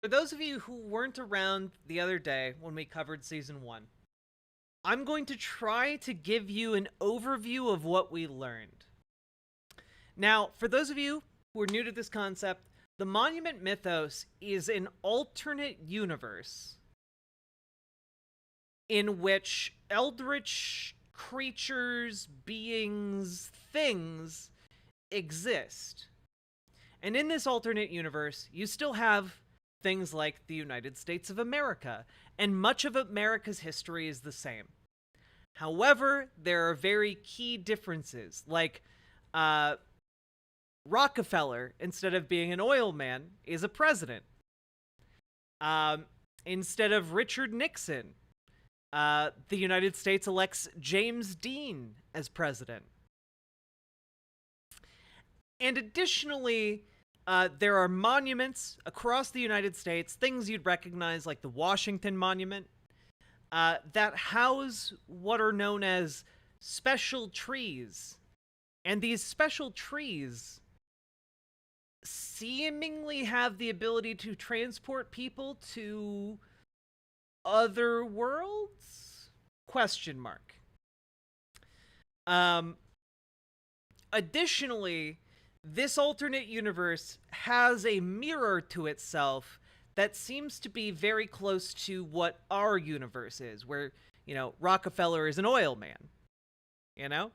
For those of you who weren't around the other day when we covered season 1, I'm going to try to give you an overview of what we learned. Now, for those of you who are new to this concept, the Monument Mythos is an alternate universe in which eldritch creatures, beings, things exist. And in this alternate universe, you still have things like the United States of America, and much of America's history is the same. However, there are very key differences, like Rockefeller, instead of being an oil man, is a president. Instead of Richard Nixon, the United States elects James Dean as president. And additionally, there are monuments across the United States, things you'd recognize like the Washington Monument, that house what are known as special trees. And these special trees seemingly have the ability to transport people to other worlds? Question mark. Additionally, this alternate universe has a mirror to itself that seems to be very close to what our universe is, where, you know, Rockefeller is an oil man, you know?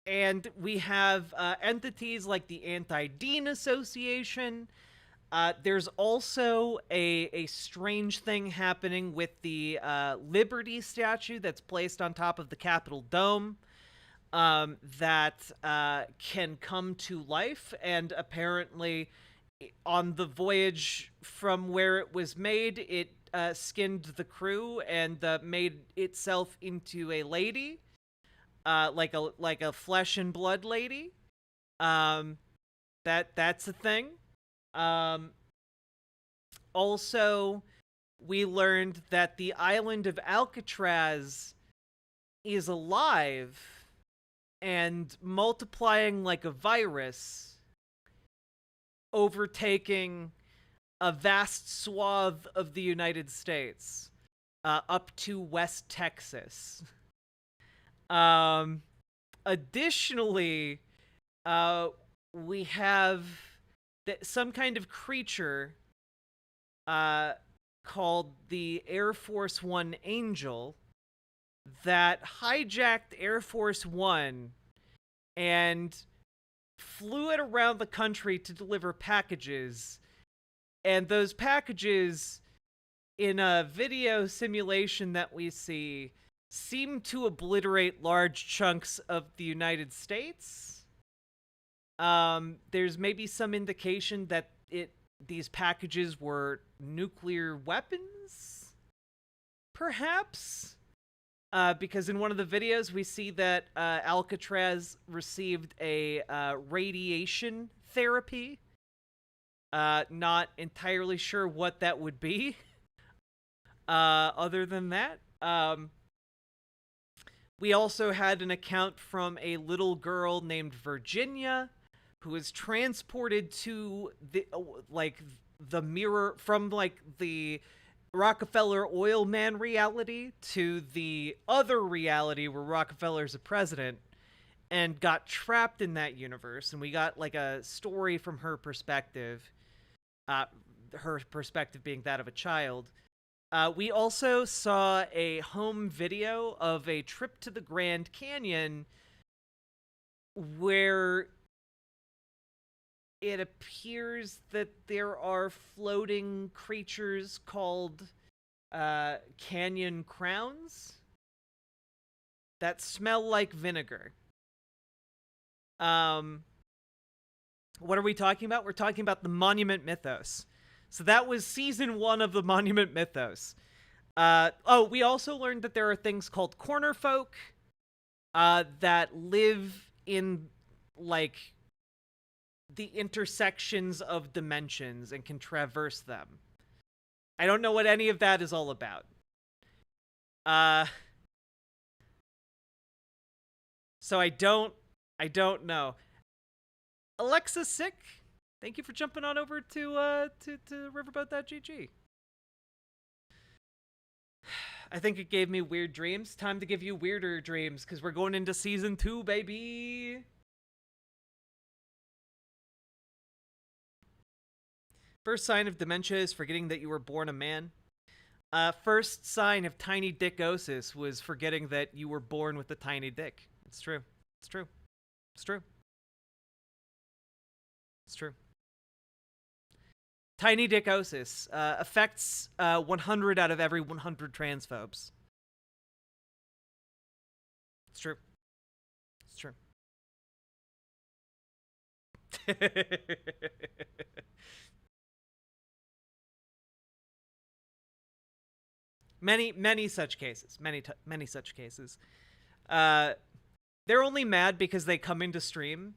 And we have entities like the Anti-Dean Association. There's also a strange thing happening with the Liberty statue that's placed on top of the Capitol Dome that can come to life, and apparently on the voyage from where it was made, it skinned the crew and made itself into a lady, like a flesh and blood lady. That's a thing. Also, we learned that the island of Alcatraz is alive and multiplying like a virus, overtaking a vast swath of the United States, up to West Texas. Additionally, we have some kind of creature called the Air Force One Angel that hijacked Air Force One and flew it around the country to deliver packages. And those packages, in a video simulation that we see, seem to obliterate large chunks of the United States. There's maybe some indication that these packages were nuclear weapons, perhaps? Because in one of the videos, we see that Alcatraz received a radiation therapy. Not entirely sure what that would be. Other than that, we also had an account from a little girl named Virginia, who was transported to the mirror from the Rockefeller oil man reality to the other reality where Rockefeller's a president, and got trapped in that universe. And we got like a story from her perspective, her perspective being that of a child. We also saw a home video of a trip to the Grand Canyon where it appears that there are floating creatures called canyon crowns that smell like vinegar. What are we talking about? We're talking about the Monument Mythos. So that was season 1 of the Monument Mythos. We also learned that there are things called corner folk that live in, like, the intersections of dimensions and can traverse them. I don't know what any of that is all about. So I don't know. Alexa sick? Thank you for jumping on over to riverboat.gg. I think it gave me weird dreams. Time to give you weirder dreams, because we're going into season 2, baby. First sign of dementia is forgetting that you were born a man. First sign of tiny dickosis was forgetting that you were born with a tiny dick. It's true. It's true. It's true. It's true. Tiny dickosis affects 100 out of every 100 transphobes. It's true. It's true. Many such cases. Many such cases. They're only mad because they come into stream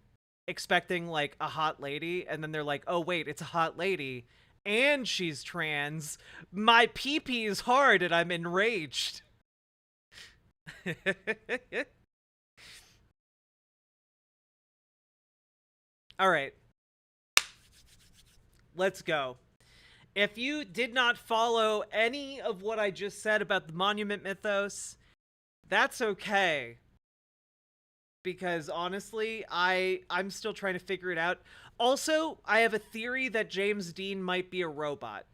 expecting like a hot lady, and then they're like, oh wait, it's a hot lady and she's trans. My pee-pee is hard and I'm enraged. All right, let's go. If you did not follow any of what I just said about the monument mythos, that's okay. Because honestly, I'm still trying to figure it out. Also, I have a theory that James Dean might be a robot.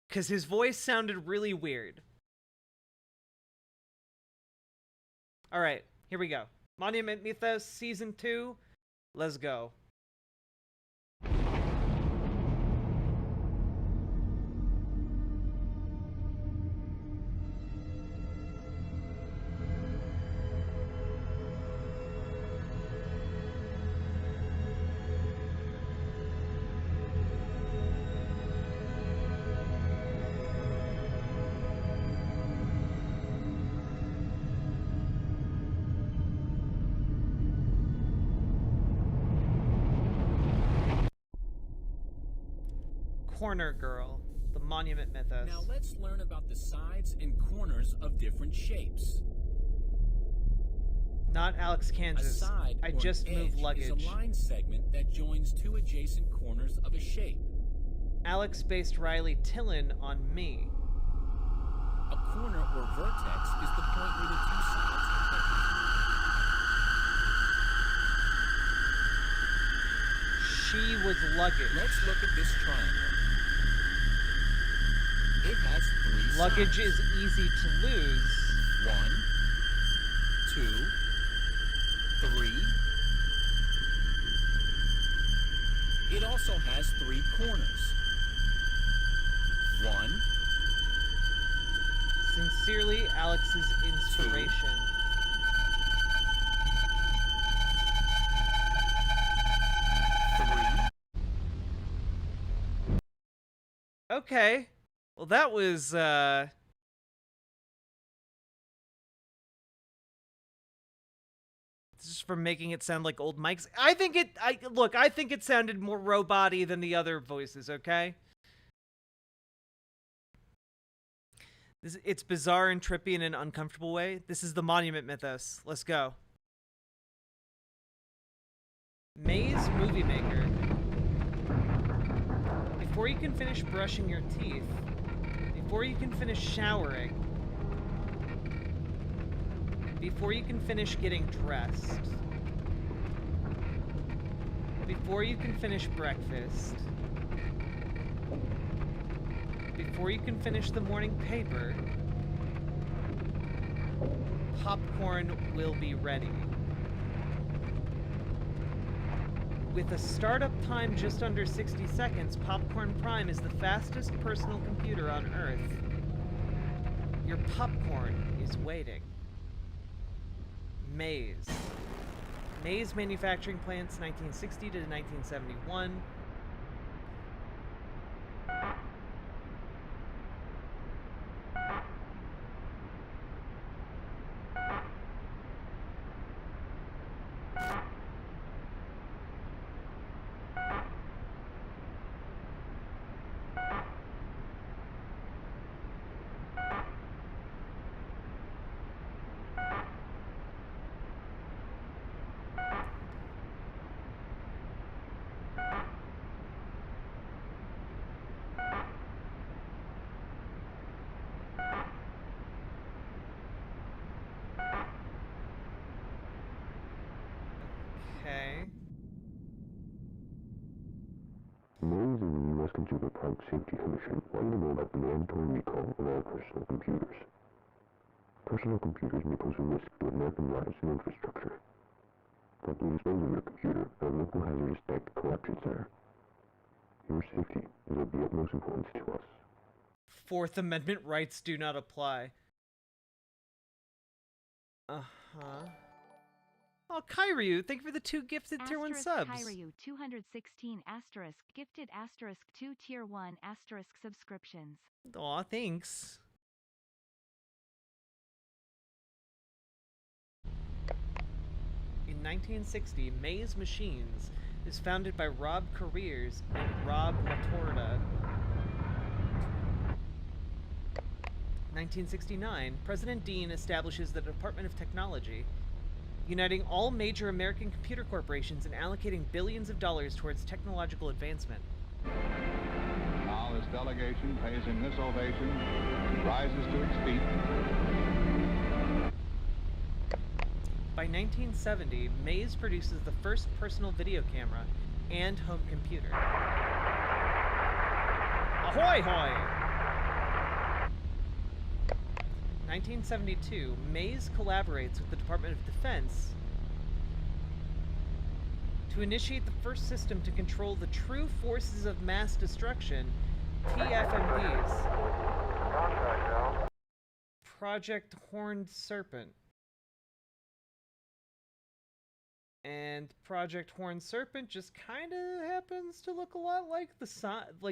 Because his voice sounded really weird. Alright, here we go. Monument Mythos, Season 2. Let's go. Corner Girl, the Monument Mythos. Now let's learn about the sides and corners of different shapes. Not Alex, Kansas. A side I just moved luggage. Is a line segment that joins two adjacent corners of a shape. Alex based Riley Tillin on me. A corner or vertex is the point where the two sides touch. She was luggage. Let's look at this triangle. It has three Luggage sides. is easy to lose. 1, 2, 3. It also has 3 corners. 1. Sincerely, Alex's inspiration. 3. Okay. Well, that was, just from making it sound like old mics. I think it sounded more robot-y than the other voices, okay? It's bizarre and trippy in an uncomfortable way. This is the Monument Mythos. Let's go. Maize Movie Maker. Before you can finish brushing your teeth, before you can finish showering, before you can finish getting dressed, before you can finish breakfast, before you can finish the morning paper, popcorn will be ready. With a startup time just under 60 seconds, Popcorn Prime is the fastest personal computer on Earth. Your popcorn is waiting. Maize. Maize manufacturing plants 1960 to 1971. Consumer Product Safety Commission want you to know about the mandatory recall of all personal computers. Personal computers may pose a risk to American lives and infrastructure. Properly dispose of your computer at a local hazardous tech collection center. Your safety is of the utmost importance to us. Fourth Amendment rights do not apply. Uh-huh. Oh, Kairyu, thank you for the 2 gifted tier 1 subs. Kairyu 216 asterisk gifted asterisk 2 tier 1 asterisk subscriptions. Aw, thanks. In 1960, Maize Machines is founded by Rob Careers and Rob Latorda. 1969, President Dean establishes the Department of Technology, uniting all major American computer corporations and allocating billions of dollars towards technological advancement. Now this delegation pays him this ovation and rises to its feet. By 1970, Maize produces the first personal video camera and home computer. Ahoy hoy! 1972, Maize collaborates with the Department of Defense to initiate the first system to control the True Forces of Mass Destruction, TFMDs. Project Horned Serpent. And Project Horned Serpent just kind of happens to look a lot like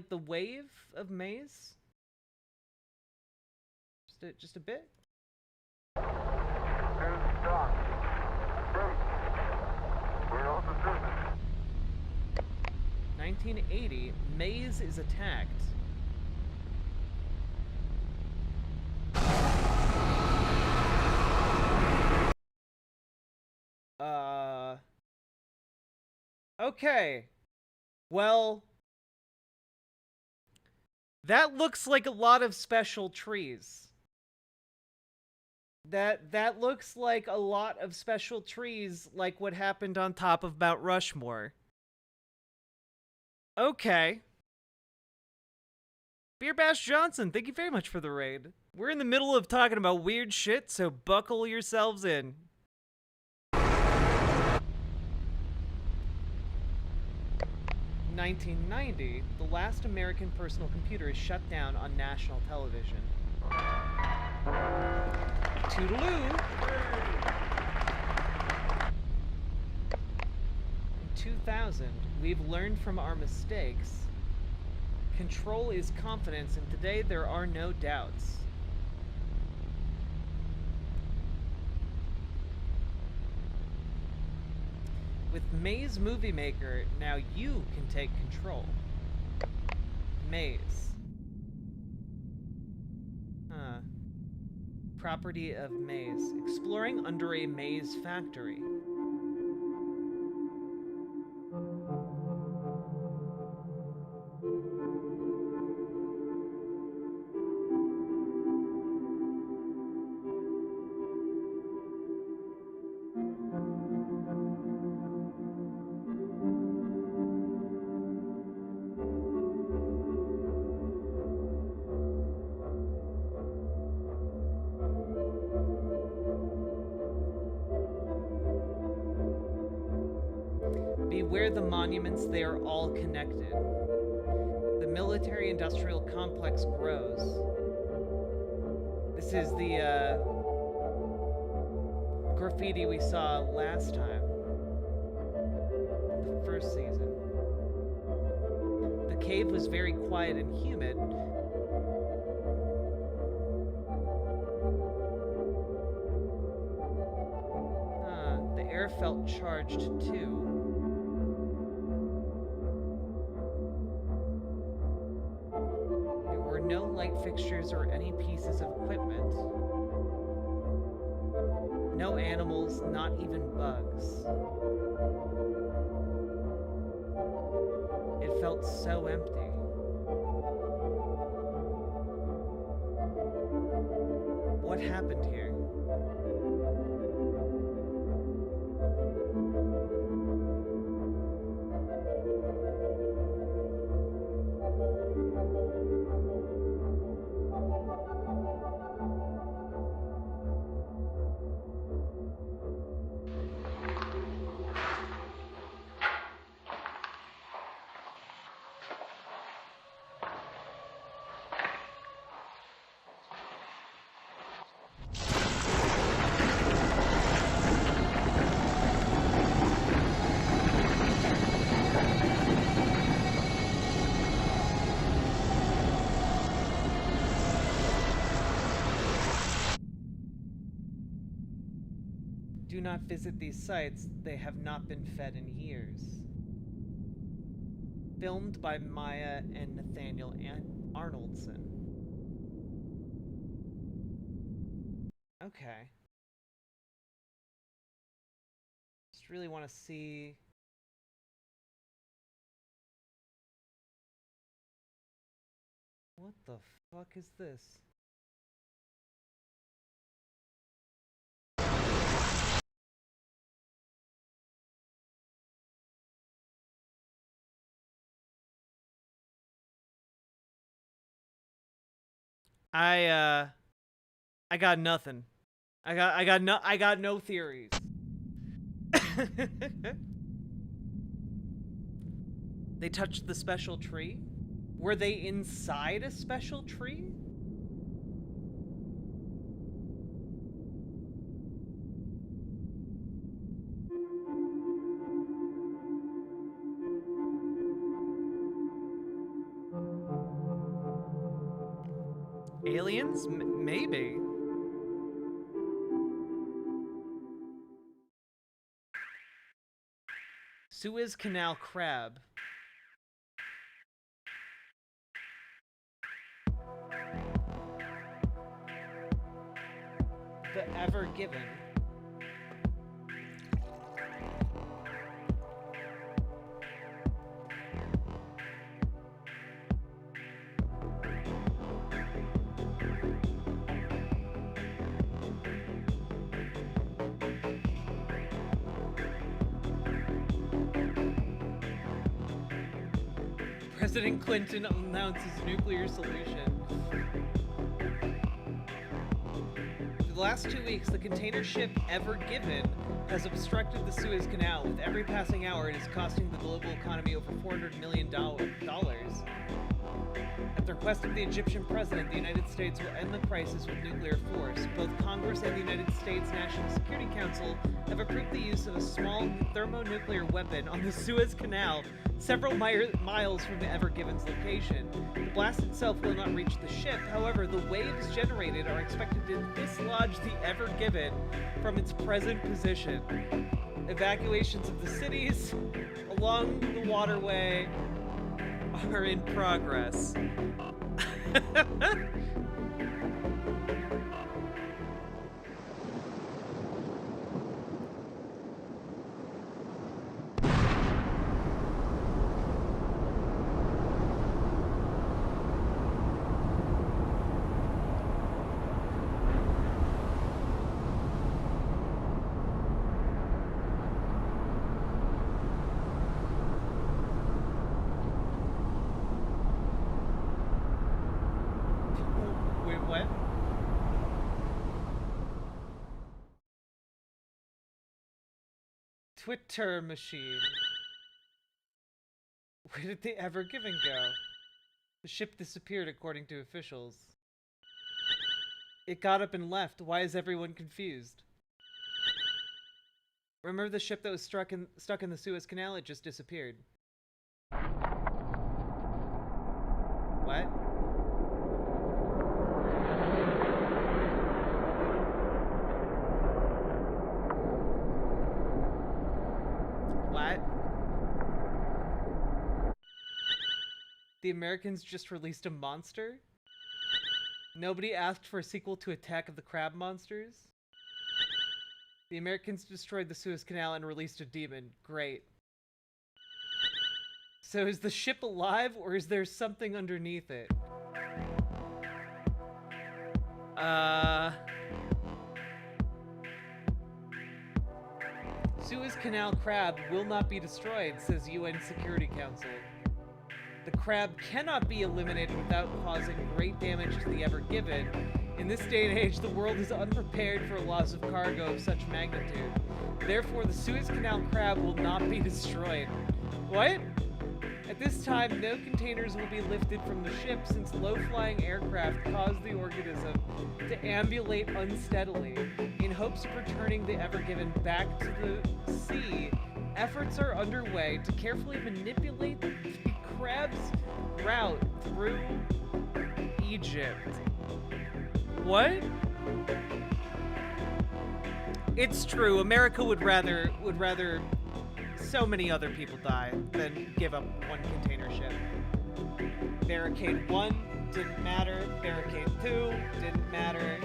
the wave of Maize. Just a bit. 1980, Maize is attacked. Okay. Well, that looks like a lot of special trees. That looks like a lot of special trees, like what happened on top of Mount Rushmore. Okay. Beer Bash Johnson, thank you very much for the raid. We're in the middle of talking about weird shit, so buckle yourselves in. 1990, the last American personal computer is shut down on national television. Toodaloo! In 2000, we've learned from our mistakes. Control is confidence, and today there are no doubts. With Maize Movie Maker, now you can take control. Maize. Property of Maize. Exploring under a maize factory. Beware the monuments, they are all connected. The military-industrial complex grows. This is the, graffiti we saw last time. The first season. The cave was very quiet and humid. The air felt charged too. No light fixtures or any pieces of equipment. No animals, not even bugs. It felt so empty. What happened here? do not visit these sites, they have not been fed in years. Filmed by Maya and Nathaniel Arnoldson. Okay. Just really want to see... What the fuck is this? I got nothing. I got no theories. They touched the special tree? Were they inside a special tree? Aliens? Maybe. Suez Canal crab. The Ever Given. President Clinton announces nuclear solution. For the last 2 weeks, the container ship Ever Given has obstructed the Suez Canal. With every passing hour, it is costing the global economy over $400 million. At the request of the Egyptian president, the United States will end the crisis with nuclear force. Both Congress and the United States National Security Council have approved the use of a small thermonuclear weapon on the Suez Canal, several miles from the Ever Given's location. The blast itself will not reach the ship. However, the waves generated are expected to dislodge the Ever Given from its present position. Evacuations of the cities along the waterway are in progress. Twitter machine. Where did the Ever Given go? The ship disappeared according to officials. It got up and left. Why is everyone confused? Remember the ship that was stuck in the Suez Canal? It just disappeared. What? The Americans just released a monster? Nobody asked for a sequel to Attack of the Crab Monsters? The Americans destroyed the Suez Canal and released a demon. Great. So is the ship alive, or is there something underneath it? Suez Canal crab will not be destroyed, says UN Security Council. The crab cannot be eliminated without causing great damage to the Ever Given. In this day and age, the world is unprepared for a loss of cargo of such magnitude. Therefore, the Suez Canal crab will not be destroyed. What? At this time, no containers will be lifted from the ship since low-flying aircraft cause the organism to ambulate unsteadily. In hopes of returning the Ever Given back to the sea, efforts are underway to carefully manipulate the crab's route through Egypt. What? It's true. America would rather so many other people die than give up one container ship. Barricade 1 didn't matter. Barricade 2 didn't matter.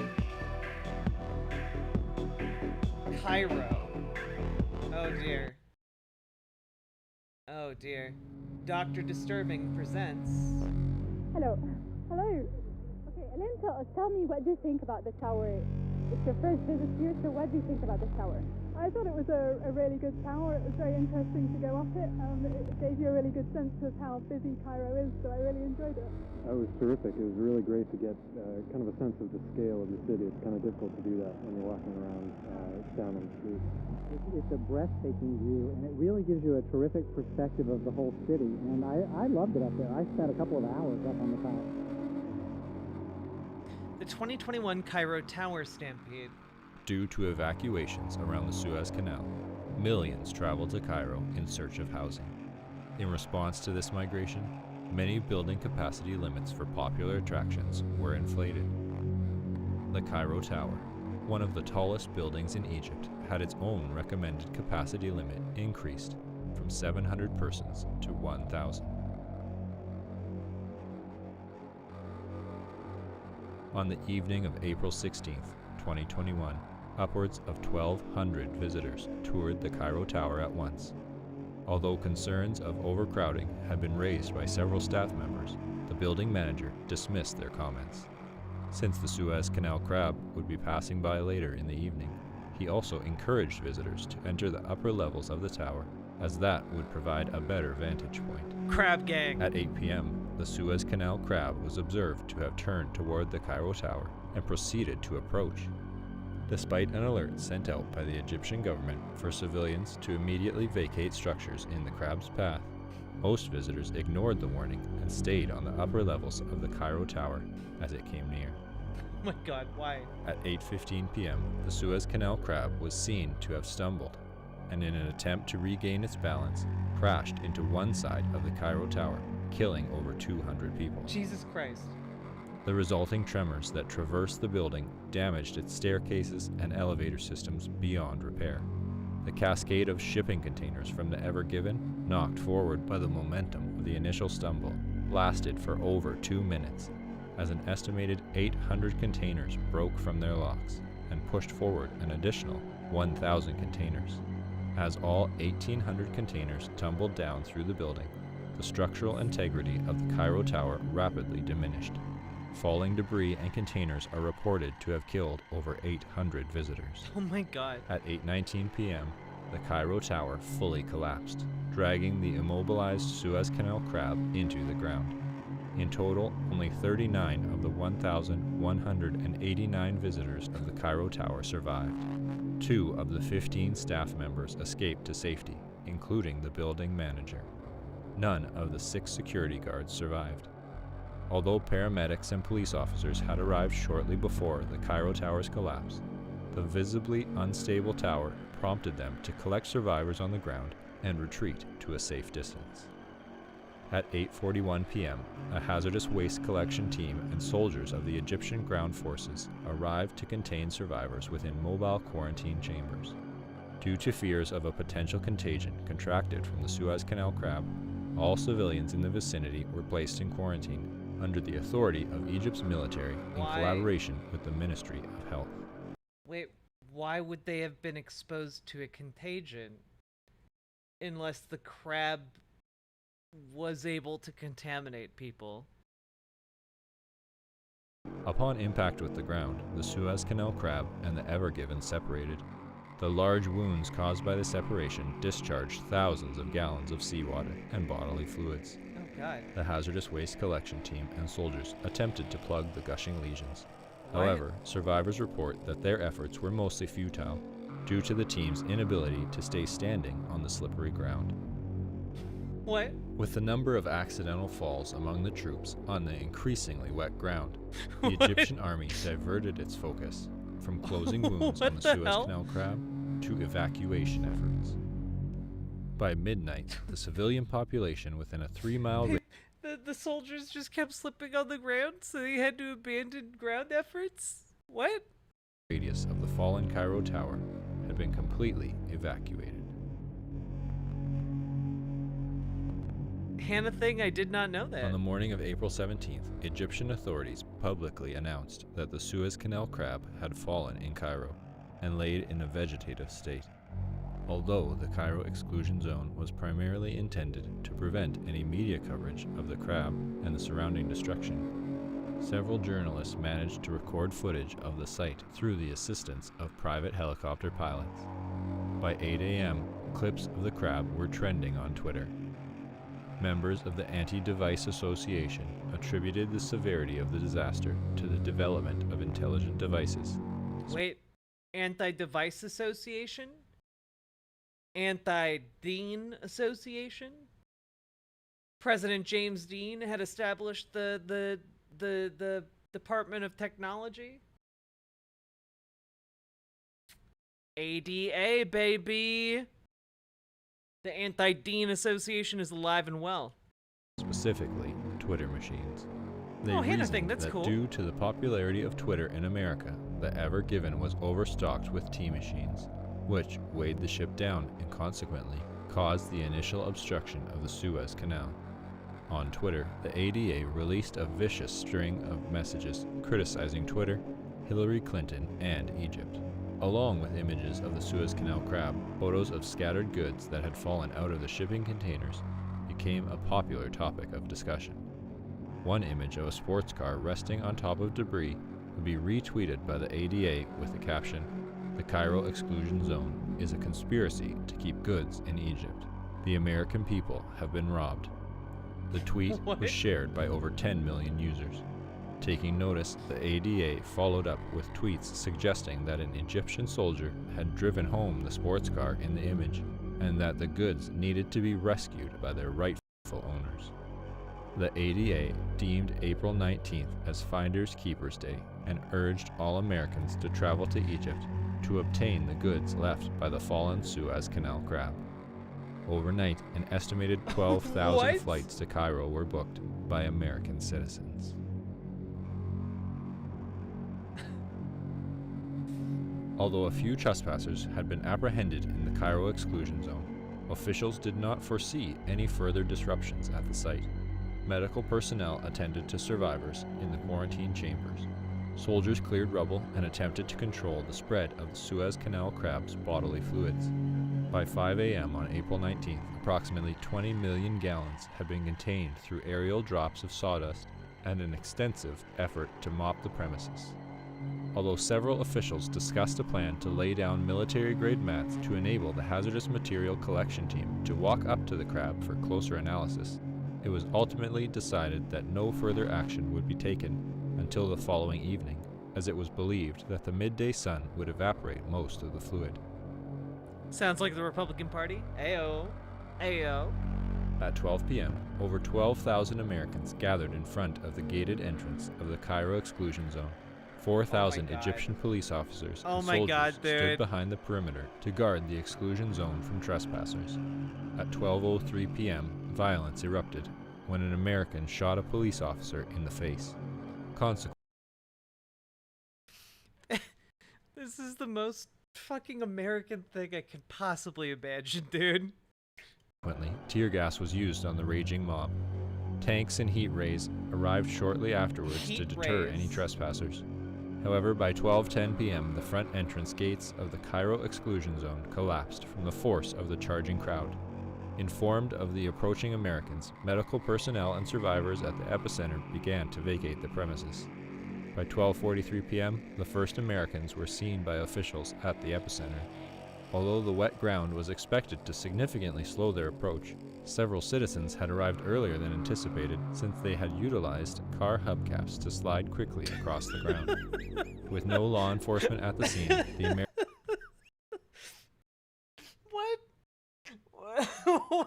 Cairo. Oh dear. Oh dear. Dr. Disturbing presents. Hello. Hello. Okay, and then tell me, what do you think about the tower? It's your first visit here, so what do you think about the tower? I thought it was a really good tower. It was very interesting to go up it. It gave you a really good sense of how busy Cairo is, so I really enjoyed it. That was terrific. It was really great to get kind of a sense of the scale of the city. It's kind of difficult to do that when you're walking around down on the street. It's a breathtaking view, and it really gives you a terrific perspective of the whole city. And I loved it up there. I spent a couple of hours up on the top. The 2021 Cairo Tower Stampede. Due to evacuations around the Suez Canal, millions traveled to Cairo in search of housing. In response to this migration, many building capacity limits for popular attractions were inflated. The Cairo Tower, one of the tallest buildings in Egypt, had its own recommended capacity limit increased from 700 persons to 1,000. On the evening of April 16, 2021, upwards of 1,200 visitors toured the Cairo Tower at once. Although concerns of overcrowding had been raised by several staff members, the building manager dismissed their comments. Since the Suez Canal crab would be passing by later in the evening, he also encouraged visitors to enter the upper levels of the tower, as that would provide a better vantage point. Crab gang. At 8 p.m., the Suez Canal crab was observed to have turned toward the Cairo Tower and proceeded to approach. Despite an alert sent out by the Egyptian government for civilians to immediately vacate structures in the crab's path, most visitors ignored the warning and stayed on the upper levels of the Cairo Tower as it came near. Oh my god, why? At 8:15 p.m., the Suez Canal crab was seen to have stumbled, and in an attempt to regain its balance, crashed into one side of the Cairo Tower, killing over 200 people. Jesus Christ. The resulting tremors that traversed the building damaged its staircases and elevator systems beyond repair. The cascade of shipping containers from the Ever Given, knocked forward by the momentum of the initial stumble, lasted for over 2 minutes, as an estimated 800 containers broke from their locks and pushed forward an additional 1,000 containers. As all 1,800 containers tumbled down through the building, the structural integrity of the Cairo Tower rapidly diminished. Falling debris and containers are reported to have killed over 800 visitors. Oh my god. At 8:19 p.m., the Cairo Tower fully collapsed, dragging the immobilized Suez Canal crab into the ground. In total, only 39 of the 1,189 visitors of the Cairo Tower survived. 2 of the 15 staff members escaped to safety, including the building manager. None of the 6 security guards survived. Although paramedics and police officers had arrived shortly before the Cairo Tower's collapse, the visibly unstable tower prompted them to collect survivors on the ground and retreat to a safe distance. At 8:41 p.m., a hazardous waste collection team and soldiers of the Egyptian ground forces arrived to contain survivors within mobile quarantine chambers. Due to fears of a potential contagion contracted from the Suez Canal crab, all civilians in the vicinity were placed in quarantine under the authority of Egypt's military in collaboration with the Ministry of Health. Wait, why would they have been exposed to a contagion unless the crab was able to contaminate people? Upon impact with the ground, the Suez Canal crab and the Ever Given separated. The large wounds caused by the separation discharged thousands of gallons of seawater and bodily fluids. Oh god. The hazardous waste collection team and soldiers attempted to plug the gushing lesions. However, survivors report that their efforts were mostly futile due to the team's inability to stay standing on the slippery ground. What? With the number of accidental falls among the troops on the increasingly wet ground, the Egyptian army diverted its focus from closing wounds on the Suez Canal crab to evacuation efforts. By midnight, the civilian population within a 3-mile radius The soldiers just kept slipping on the ground, so they had to abandon ground efforts? What? of the fallen Cairo Tower had been completely evacuated. Hannah thing, I did not know that. On the morning of April 17th, Egyptian authorities publicly announced that the Suez Canal crab had fallen in Cairo and laid in a vegetative state. Although the Cairo exclusion zone was primarily intended to prevent any media coverage of the crab and the surrounding destruction, several journalists managed to record footage of the site through the assistance of private helicopter pilots. By 8 a.m., clips of the crab were trending on Twitter. Members of the Anti-Device Association attributed the severity of the disaster to the development of intelligent devices. Wait, Anti-Device Association? Anti-Dean Association? President James Dean had established the Department of Technology? ADA, baby! The Anti-Dean Association is alive and well. Specifically, Twitter machines. They Oh, Hannah reasoned thing, that's that cool. due to the popularity of Twitter in America, the Ever Given was overstocked with T machines, which weighed the ship down and consequently caused the initial obstruction of the Suez Canal. On Twitter, the ADA released a vicious string of messages criticizing Twitter, Hillary Clinton, and Egypt. Along with images of the Suez Canal crab, photos of scattered goods that had fallen out of the shipping containers became a popular topic of discussion. One image of a sports car resting on top of debris would be retweeted by the ADA with the caption, "The Cairo Exclusion Zone is a conspiracy to keep goods in Egypt. The American people have been robbed." The tweet What? was shared by over 10 million users. Taking notice, the ADA followed up with tweets suggesting that an Egyptian soldier had driven home the sports car in the image, and that the goods needed to be rescued by their rightful owners. The ADA deemed April 19th as Finders Keepers Day and urged all Americans to travel to Egypt to obtain the goods left by the fallen Suez Canal crab. Overnight, an estimated 12,000 What? flights to Cairo were booked by American citizens. Although a few trespassers had been apprehended in the Cairo exclusion zone, officials did not foresee any further disruptions at the site. Medical personnel attended to survivors in the quarantine chambers. Soldiers cleared rubble and attempted to control the spread of the Suez Canal crab's bodily fluids. By 5 a.m. on April 19th, approximately 20 million gallons had been contained through aerial drops of sawdust and an extensive effort to mop the premises. Although several officials discussed a plan to lay down military-grade mats to enable the hazardous material collection team to walk up to the crab for closer analysis, it was ultimately decided that no further action would be taken until the following evening, as it was believed that the midday sun would evaporate most of the fluid. Sounds like the Republican Party. Ayo. Ayo. At 12 p.m., over 12,000 Americans gathered in front of the gated entrance of the Cairo exclusion zone. 4,000 God. Egyptian police officers Oh and my soldiers God, stood dude. behind the perimeter to guard the exclusion zone from trespassers. At 12:03 p.m., violence erupted when an American shot a police officer in the face. Consequently, This is the most fucking American thing I could possibly imagine, dude. tear gas was used on the raging mob. Tanks and heat rays arrived shortly afterwards to Heat deter rays. any trespassers. However, by 12:10 p.m., the front entrance gates of the Cairo exclusion zone collapsed from the force of the charging crowd. Informed of the approaching Americans, medical personnel and survivors at the epicenter began to vacate the premises. By 12:43 p.m., the first Americans were seen by officials at the epicenter. Although the wet ground was expected to significantly slow their approach, several citizens had arrived earlier than anticipated since they had utilized car hubcaps to slide quickly across the ground. With no law enforcement at the scene, the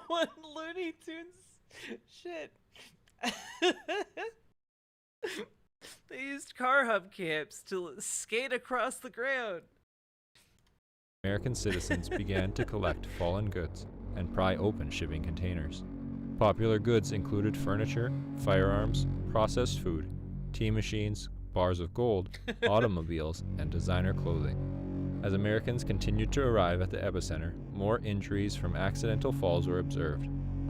What Looney Tunes shit? They used car hubcaps to skate across the ground. American citizens began to collect fallen goods and pry open shipping containers. Popular goods included furniture, firearms, processed food, tea machines, bars of gold, automobiles, and designer clothing. As Americans continued to arrive at the epicenter, more injuries from accidental falls were observed.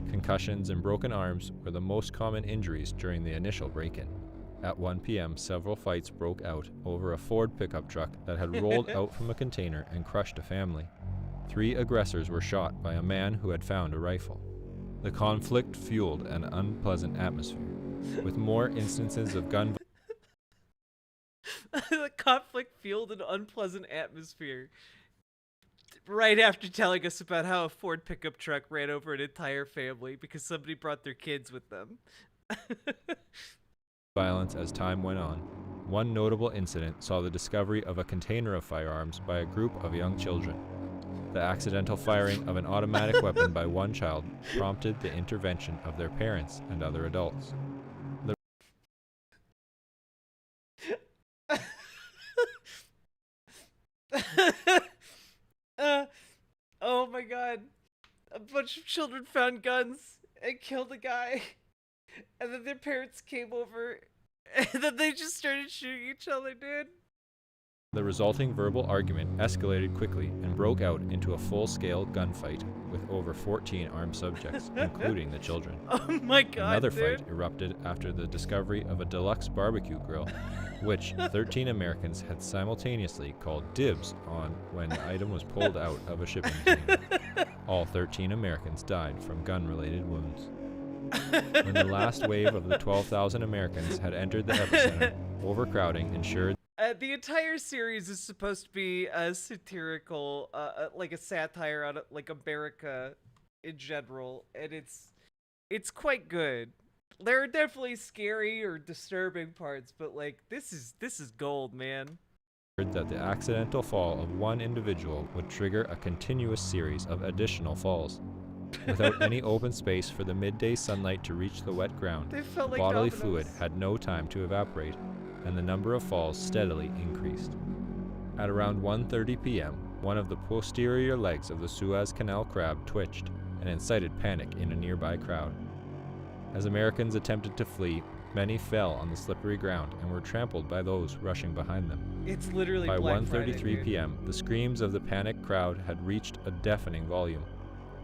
Concussions and broken arms were the most common injuries during the initial break-in. At 1 p.m., several fights broke out over a Ford pickup truck that had rolled out from a container and crushed a family. 3 aggressors were shot by a man who had found a rifle. The conflict fueled an unpleasant atmosphere, with more instances of gun The conflict fueled an unpleasant atmosphere. Right after telling us about how a Ford pickup truck ran over an entire family because somebody brought their kids with them. violence as time went on. One notable incident saw the discovery of a container of firearms by a group of young children. The accidental firing of an automatic weapon by one child prompted the intervention of their parents and other adults. Oh my god. A bunch of children found guns and killed a guy. And then their parents came over and then they just started shooting each other, dude. The resulting verbal argument escalated quickly and broke out into a full-scale gunfight with over 14 armed subjects, including the children. Oh my god, Another dude. fight erupted after the discovery of a deluxe barbecue grill, which 13 Americans had simultaneously called dibs on when the item was pulled out of a shipping container. All 13 Americans died from gun-related wounds. When the last wave of the 12,000 Americans had entered the epicenter, overcrowding ensured The entire series is supposed to be a satirical, like a satire on like America in general, and it's quite good. There are definitely scary or disturbing parts, but like this is gold, man. that the accidental fall of one individual would trigger a continuous series of additional falls. Without any open space for the midday sunlight to reach the wet ground, They felt like bodily dominoes. fluid had no time to evaporate, and the number of falls steadily increased. At around 1:30 p.m., one of the posterior legs of the Suez Canal crab twitched and incited panic in a nearby crowd. As Americans attempted to flee, many fell on the slippery ground and were trampled by those rushing behind them. It's literally By Black Friday, 1:33 dude. p.m., the screams of the panicked crowd had reached a deafening volume,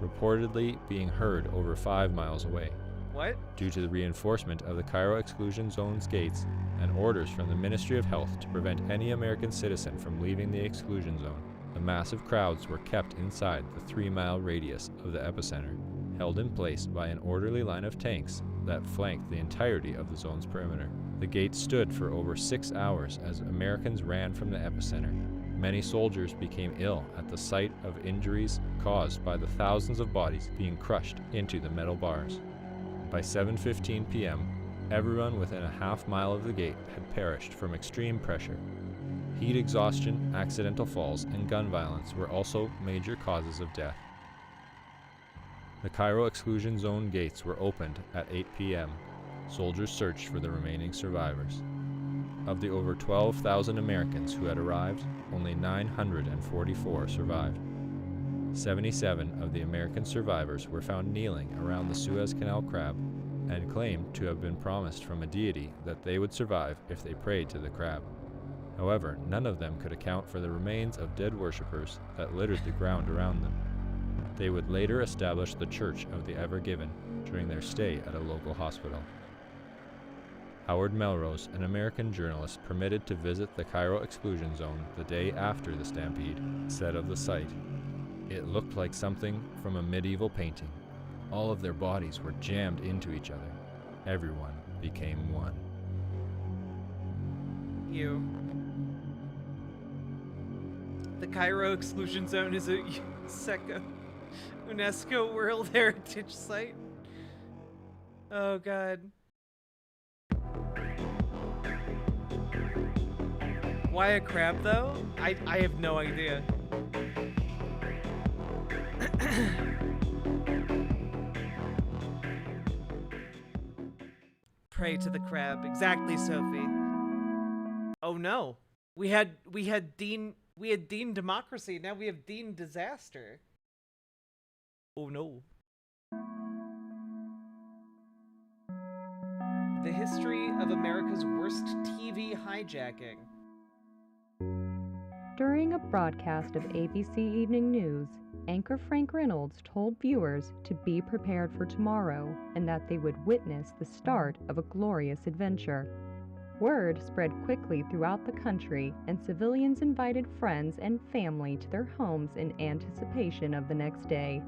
reportedly being heard over 5 miles away. What? Due to the reinforcement of the Cairo Exclusion Zone's gates and orders from the Ministry of Health to prevent any American citizen from leaving the exclusion zone, the massive crowds were kept inside the 3-mile radius of the epicenter, held in place by an orderly line of tanks that flanked the entirety of the zone's perimeter. The gates stood for over 6 hours as Americans ran from the epicenter. Many soldiers became ill at the sight of injuries caused by the thousands of bodies being crushed into the metal bars. By 7:15 p.m., everyone within a half-mile of the gate had perished from extreme pressure. Heat exhaustion, accidental falls, and gun violence were also major causes of death. The Cairo Exclusion Zone gates were opened at 8 p.m. Soldiers searched for the remaining survivors. Of the over 12,000 Americans who had arrived, only 944 survived. 77 of the American survivors were found kneeling around the Suez Canal crab and claimed to have been promised from a deity that they would survive if they prayed to the crab. However, none of them could account for the remains of dead worshippers that littered the ground around them. They would later establish the Church of the Ever Given during their stay at a local hospital. Howard Melrose, an American journalist permitted to visit the Cairo Exclusion Zone the day after the stampede, said of the site, "It looked like something from a medieval painting. All of their bodies were jammed into each other. Everyone became one." You. The Cairo Exclusion Zone is a UNESCO World Heritage Site. Oh god. Why a crab though? I have no idea. Pray to the crab. Exactly, Sophie. Oh no. We had Dean Democracy, now we have Dean Disaster. Oh no. The history of America's worst TV hijacking. During a broadcast of ABC Evening News, anchor Frank Reynolds told viewers to be prepared for tomorrow and that they would witness the start of a glorious adventure. Word spread quickly throughout the country, and civilians invited friends and family to their homes in anticipation of the next day.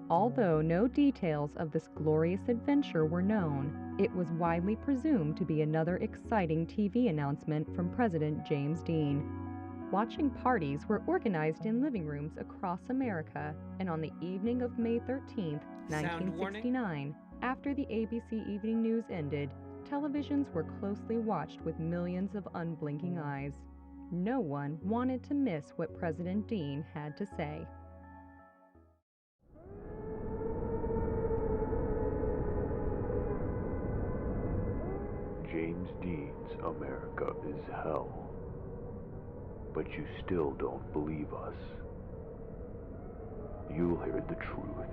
Although no details of this glorious adventure were known, it was widely presumed to be another exciting TV announcement from President James Dean. Watching parties were organized in living rooms across America, and on the evening of May 13, 1969, after the ABC Evening News ended, televisions were closely watched with millions of unblinking eyes. No one wanted to miss what President Dean had to say. James Dean's America is hell. But you still don't believe us. You'll hear the truth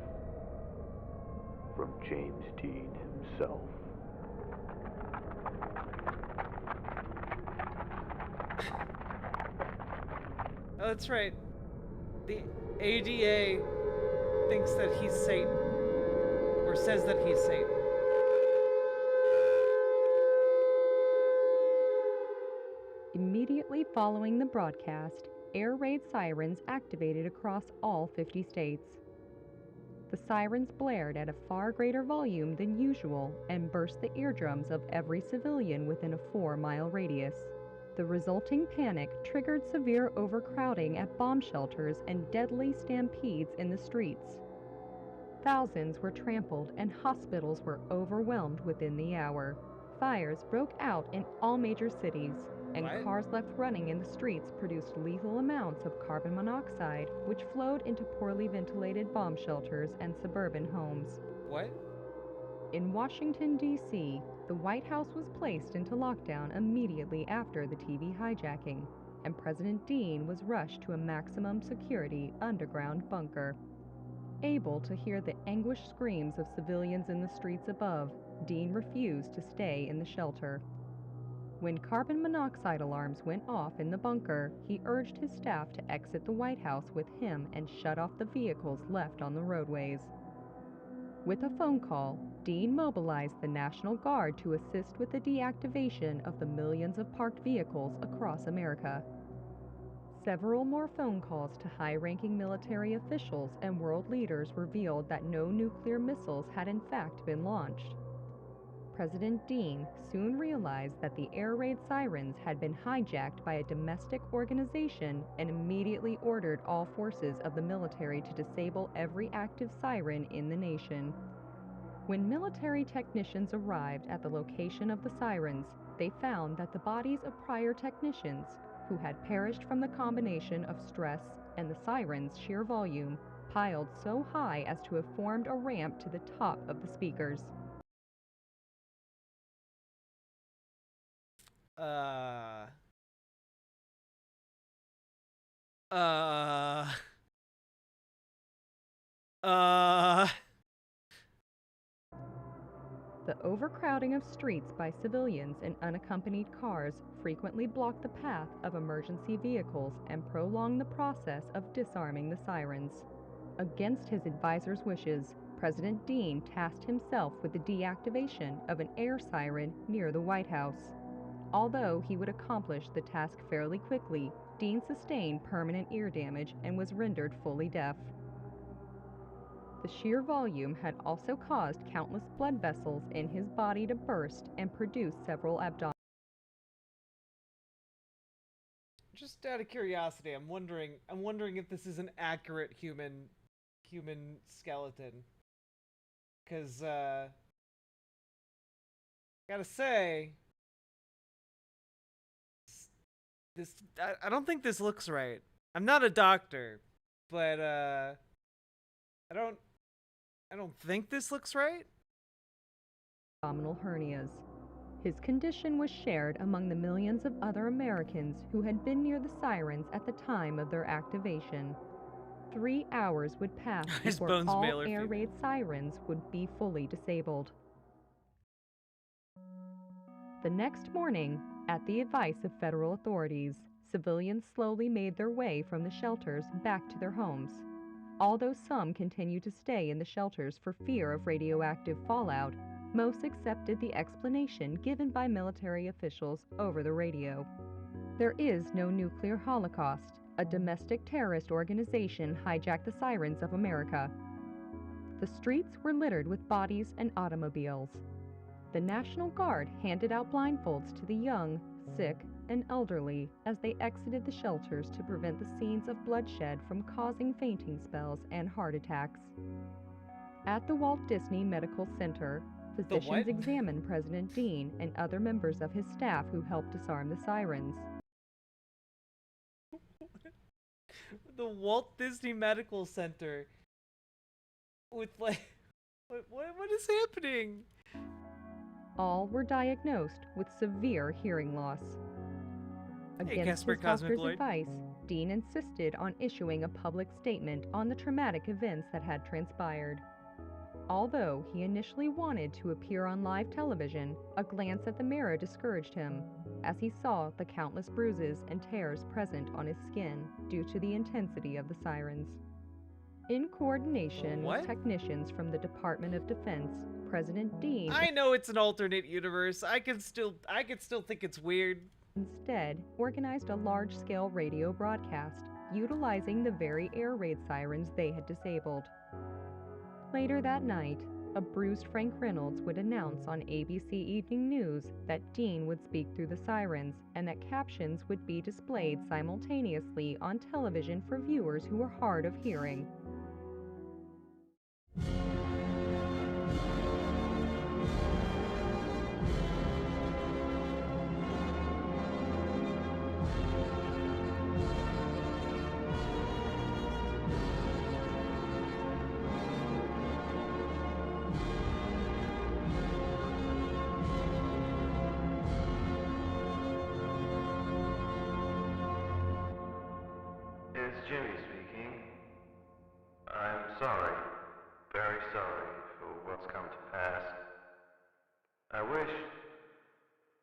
from James Dean himself. Oh, that's right. The ADA thinks that he's Satan. Or says that he's Satan. Immediately following the broadcast, air raid sirens activated across all 50 states. The sirens blared at a far greater volume than usual and burst the eardrums of every civilian within a 4-mile radius. The resulting panic triggered severe overcrowding at bomb shelters and deadly stampedes in the streets. Thousands were trampled and hospitals were overwhelmed within the hour. Fires broke out in all major cities, and cars left running in the streets produced lethal amounts of carbon monoxide, which flowed into poorly ventilated bomb shelters and suburban homes. What? In Washington, D.C., the White House was placed into lockdown immediately after the TV hijacking, and President Dean was rushed to a maximum security underground bunker. Able to hear the anguished screams of civilians in the streets above, Dean refused to stay in the shelter. When carbon monoxide alarms went off in the bunker, he urged his staff to exit the White House with him and shut off the vehicles left on the roadways. With a phone call, Dean mobilized the National Guard to assist with the deactivation of the millions of parked vehicles across America. Several more phone calls to high-ranking military officials and world leaders revealed that no nuclear missiles had in fact been launched. President Dean soon realized that the air raid sirens had been hijacked by a domestic organization and immediately ordered all forces of the military to disable every active siren in the nation. When military technicians arrived at the location of the sirens, they found that the bodies of prior technicians, who had perished from the combination of stress and the siren's sheer volume, piled so high as to have formed a ramp to the top of the speakers. The overcrowding of streets by civilians and unaccompanied cars frequently blocked the path of emergency vehicles and prolonged the process of disarming the sirens. Against his advisors' wishes, President Dean tasked himself with the deactivation of an air siren near the White House. Although he would accomplish the task fairly quickly, Dean sustained permanent ear damage and was rendered fully deaf. The sheer volume had also caused countless blood vessels in his body to burst and produce several abdominal. Just out of curiosity, I'm wondering if this is an accurate human skeleton. Cause gotta say, I don't think this looks right. I'm not a doctor, but I don't think this looks right. Abdominal hernias. His condition was shared among the millions of other Americans who had been near the sirens at the time of their activation. 3 hours would pass before all air raid sirens would be fully disabled. The next morning, at the advice of federal authorities, Civilians slowly made their way from the shelters back to their homes. Although some continued to stay in the shelters for fear of radioactive fallout, most accepted the explanation given by military officials over the radio. There is no nuclear holocaust. A domestic terrorist organization hijacked the sirens of America. The streets were littered with bodies and automobiles. The National Guard handed out blindfolds to the young, sick, and elderly as they exited the shelters to prevent the scenes of bloodshed from causing fainting spells and heart attacks. At the Walt Disney Medical Center, physicians examined President Dean and other members of his staff who helped disarm the sirens. The Walt Disney Medical Center with like what is happening? All were diagnosed with severe hearing loss. Against his doctor's advice, Dean insisted on issuing a public statement on the traumatic events that had transpired. Although he initially wanted to appear on live television, a glance at the mirror discouraged him, as he saw the countless bruises and tears present on his skin due to the intensity of the sirens. In coordination with technicians from the Department of Defense, President Dean... I know it's an alternate universe. I could still think it's weird. Instead, organized a large-scale radio broadcast, utilizing the very air raid sirens they had disabled. Later that night, a bruised Frank Reynolds would announce on ABC Evening News that Dean would speak through the sirens and that captions would be displayed simultaneously on television for viewers who were hard of hearing. It's Jimmy speaking. I'm sorry, very sorry for what's come to pass. I wish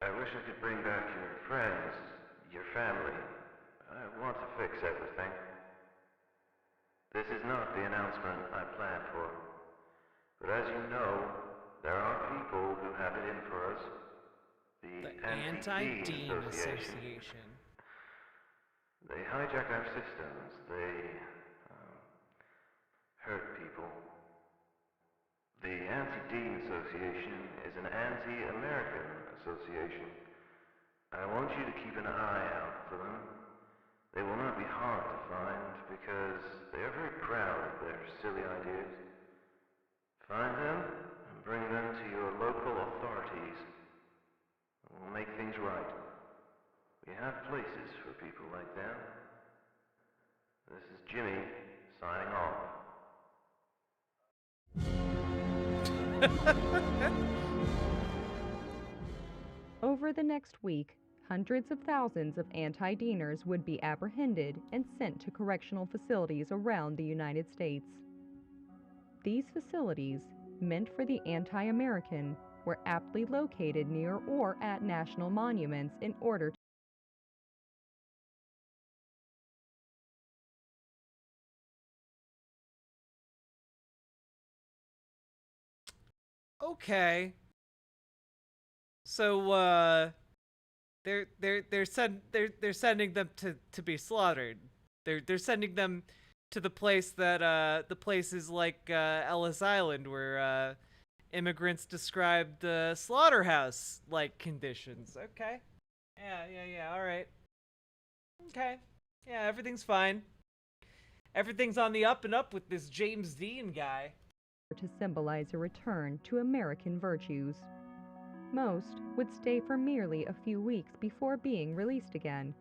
I could bring back your friends, your family. I want to fix everything. This is not the announcement I planned for. But as you know, there are people who have it in for us. The Anti-Dean Association. They hijack our systems. They hurt people. The Anti-Dean Association is an anti-American association. I want you to keep an eye out for them. They will not be hard to find because they are very proud of their silly ideas. Find them and bring them to your local authorities. We'll make things right. We have places for people like them. This is Jimmy, signing off. Over the next week, hundreds of thousands of anti-Deaners would be apprehended and sent to correctional facilities around the United States. These facilities, meant for the anti-American, were aptly located near or at national monuments in order to Okay. So they're sending them to be slaughtered. They're sending them to the place that the places like Ellis Island where immigrants described slaughterhouse like conditions. Okay. Yeah, all right. Okay. Yeah, everything's fine. Everything's on the up and up with this James Dean guy. To symbolize a return to American virtues. Most would stay for merely a few weeks before being released again.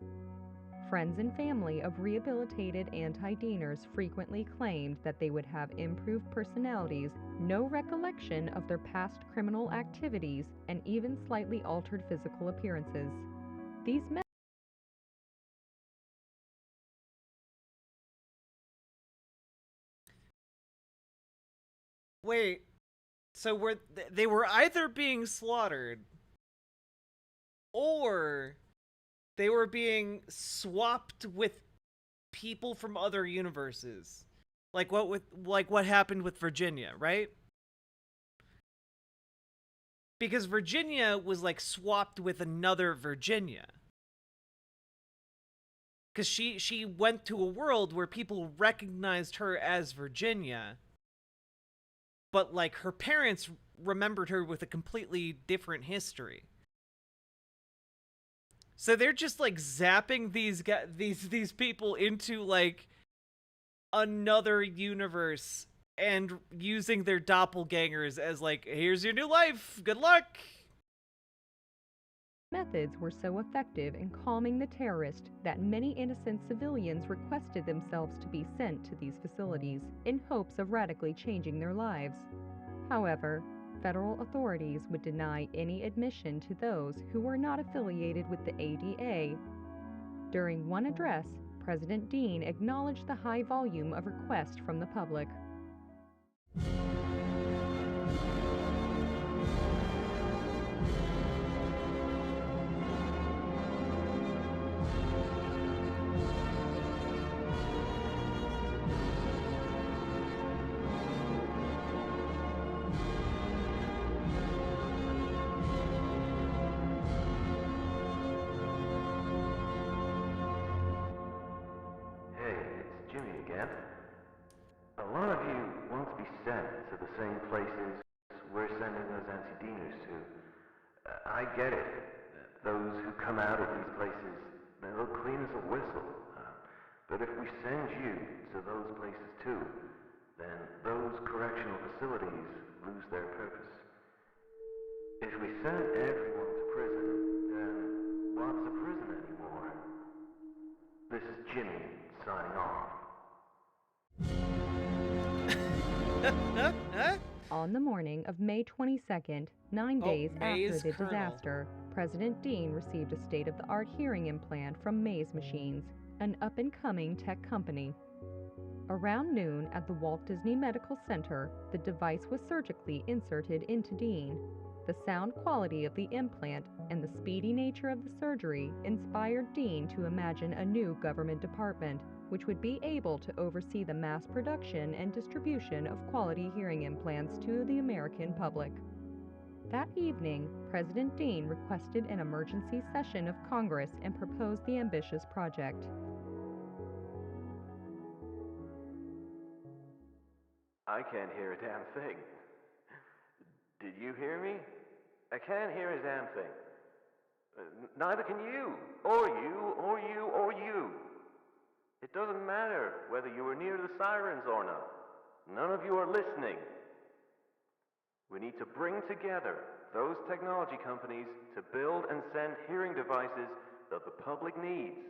Friends and family of rehabilitated anti-Deaners frequently claimed that they would have improved personalities, no recollection of their past criminal activities, and even slightly altered physical appearances. These men Wait, so they were either being slaughtered or They were being swapped with people from other universes. Like what happened with Virginia, right? Because Virginia was like swapped with another Virginia. Because she went to a world where people recognized her as Virginia, but like her parents remembered her with a completely different history. So they're just like zapping these people into like another universe and using their doppelgangers as like, here's your new life, good luck. Methods were so effective in calming the terrorists that many innocent civilians requested themselves to be sent to these facilities in hopes of radically changing their lives. However, federal authorities would deny any admission to those who were not affiliated with the ADA. During one address, President Dean acknowledged the high volume of requests from the public. Hey, it's Jimmy again. A lot of you want to be sent to the same places we're sending those anti-demons to. I get it. Those who come out of these places, they look clean as a whistle. But if we send you to those places too, then those correctional facilities lose their purpose. If we send everyone to prison, then what's a prison anymore? This is Jimmy signing off. On the morning of May 22nd, 9 days after Maize the kernel. disaster, President Dean received a state-of-the-art hearing implant from Maize Machines, an up-and-coming tech company. Around noon at the Walt Disney Medical Center, the device was surgically inserted into Dean. The sound quality of the implant and the speedy nature of the surgery inspired Dean to imagine a new government department, which would be able to oversee the mass production and distribution of quality hearing implants to the American public. That evening, President Dean requested an emergency session of Congress and proposed the ambitious project. I can't hear a damn thing. Did you hear me? I can't hear a damn thing. Neither can you, or you, or you, or you. It doesn't matter whether you were near the sirens or not. None of you are listening. We need to bring together those technology companies to build and send hearing devices that the public needs.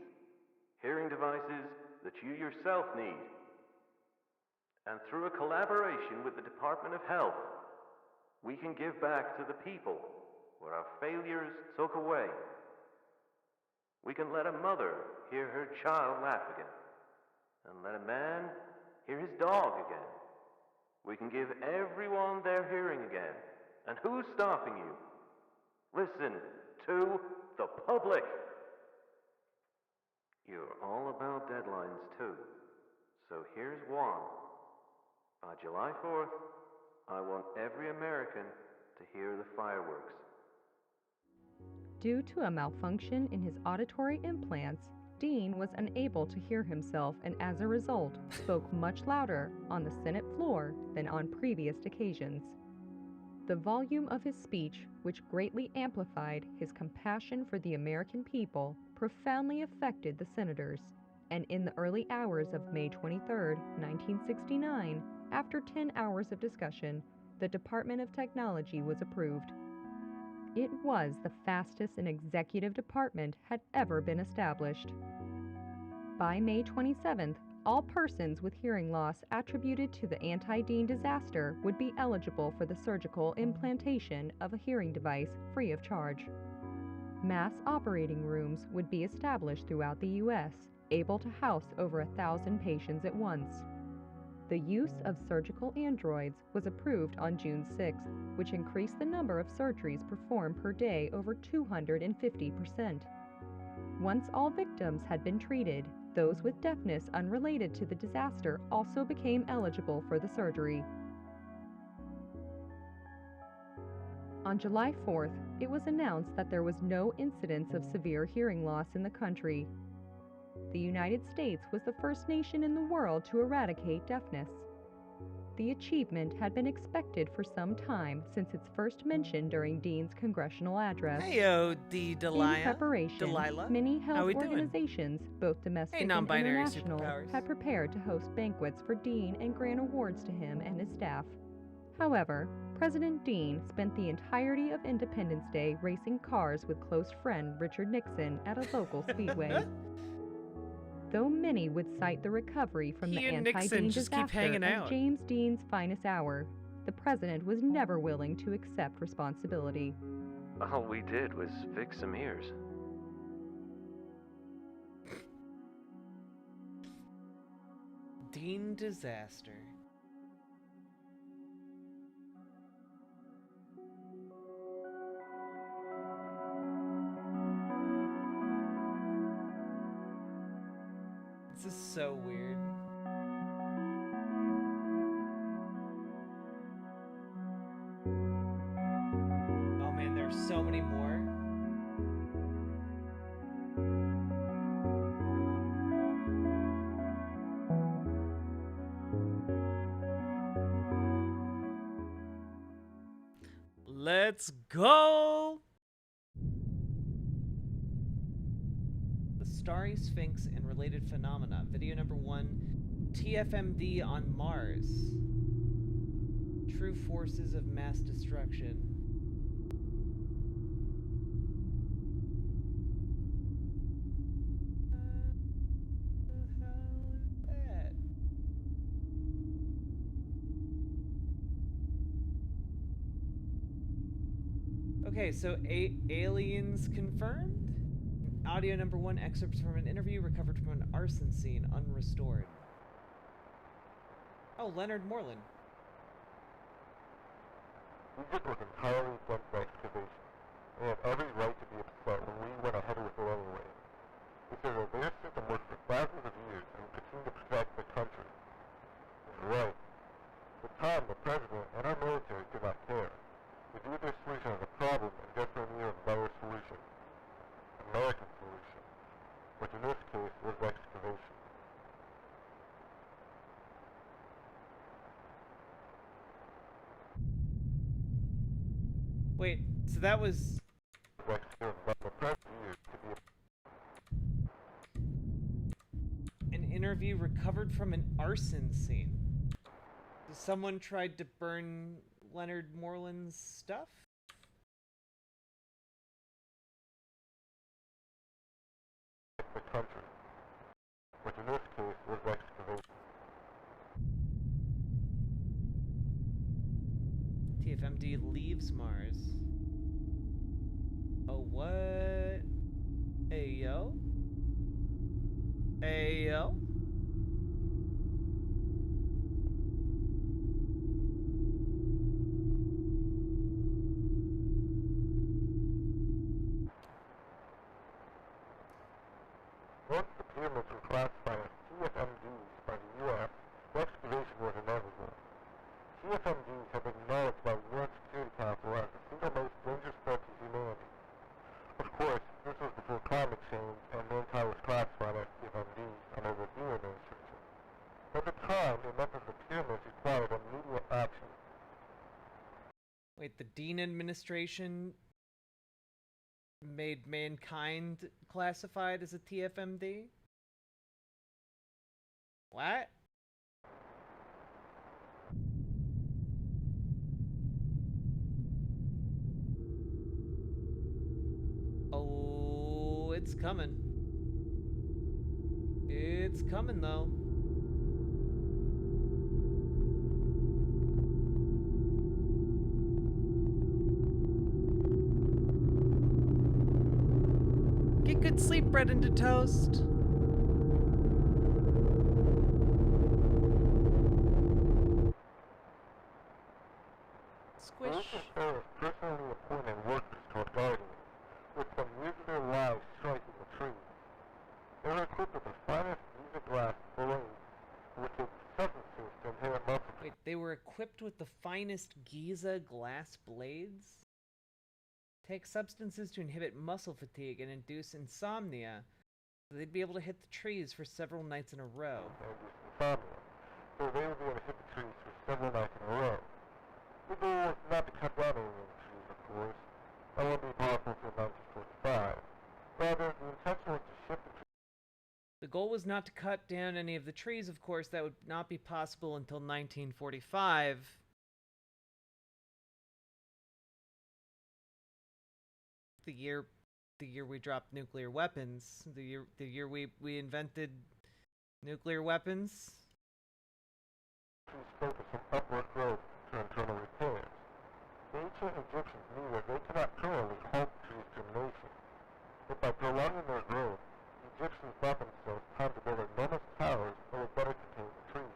Hearing devices that you yourself need. And through a collaboration with the Department of Health, we can give back to the people what our failures took away. We can let a mother hear her child laugh again, and let a man hear his dog again. We can give everyone their hearing again. And who's stopping you? Listen to the public. You're all about deadlines too. So here's one. By July 4th, I want every American to hear the fireworks. Due to a malfunction in his auditory implants, Dean was unable to hear himself and as a result spoke much louder on the Senate floor than on previous occasions. The volume of his speech, which greatly amplified his compassion for the American people, profoundly affected the senators, and in the early hours of May 23, 1969, after 10 hours of discussion, the Department of Technology was approved. It was the fastest an executive department had ever been established. By May 27th, all persons with hearing loss attributed to the anti-Dean disaster would be eligible for the surgical implantation of a hearing device free of charge. Mass operating rooms would be established throughout the U.S., able to house over 1,000 patients at once. The use of surgical androids was approved on June 6th, which increased the number of surgeries performed per day over 250%. Once all victims had been treated, those with deafness unrelated to the disaster also became eligible for the surgery. On July 4th, it was announced that there was no incidence of severe hearing loss in the country. The United States was the first nation in the world to eradicate deafness. The achievement had been expected for some time since its first mention during Dean's congressional address. Heyo, In Delilah. preparation, Delilah. many How health we doing? organizations, both domestic and non-binary international, superpowers. had prepared to host banquets for Dean and grant awards to him and his staff. However, President Dean spent the entirety of Independence Day racing cars with close friend Richard Nixon at a local speedway. Though many would cite the recovery from He the and Nixon anti-Dean just keep disaster hanging as out. James Dean's finest hour, the president was never willing to accept responsibility. All we did was fix some ears. Dean disaster. This is so weird. Oh man, there's so many more. Let's go! The Starry Sphinx and Related Phenomena. Video number 1. TFMD on Mars. True Forces of Mass Destruction. What the hell is that? Okay, so aliens confirmed? Audio number 1, excerpts from an interview recovered from an arson scene, unrestored. Oh, Leonard Moreland. Egypt was entirely against excavation. They had every right to be upset when we went ahead with it anyway. We said that their system worked for thousands of years and would continue to protect the country. They were right. At the time, the president and our military did not care. We viewed their solution as a problem and desperately needed a better solution. American solution, which in this case was excavation. Wait, so that was... An interview recovered from an arson scene. So someone tried to burn Leonard Moreland's stuff? The country, which in this case was excavation. TFMD leaves Mars. Oh, what? Hey, yo? Hey, yo? Once the pyramids were classified as TFMDs by the U.S., excavation was inevitable. TFMDs have been acknowledged by the UN Security Council as the single most dangerous threat to humanity. Of course, this was before climate change and mankind was classified as TFMDs under the Dean administration. At the time, it meant that the pyramids required immediate action. Wait, the Dean administration made mankind classified as a TFMD? What? Oh, it's coming. It's coming, though. Get good sleep, bread into toast. Squish. Personally appointed workers to guard it, with some years of their lives striking the trees. equipped with the finest Giza glass blades. Take substances to inhibit muscle fatigue and induce insomnia, so they'd be able to hit the trees for several nights in a row. Insomnia. So they would be able to hit the trees for several nights in a row. The goal was not to cut down any of the trees, of course. That wouldn't be possible until 1945. Rather, the intention was to shift the trees. The goal was not to cut down any of the trees, of course. That would not be possible until 1945. The year we dropped nuclear weapons. The year we invented nuclear weapons. Trees focus on upward growth to internal repairs. The ancient Egyptians knew that they could not permanently halt trees' germination, but by prolonging their growth, the Egyptians bought themselves time to build enormous towers that would better contain the trees.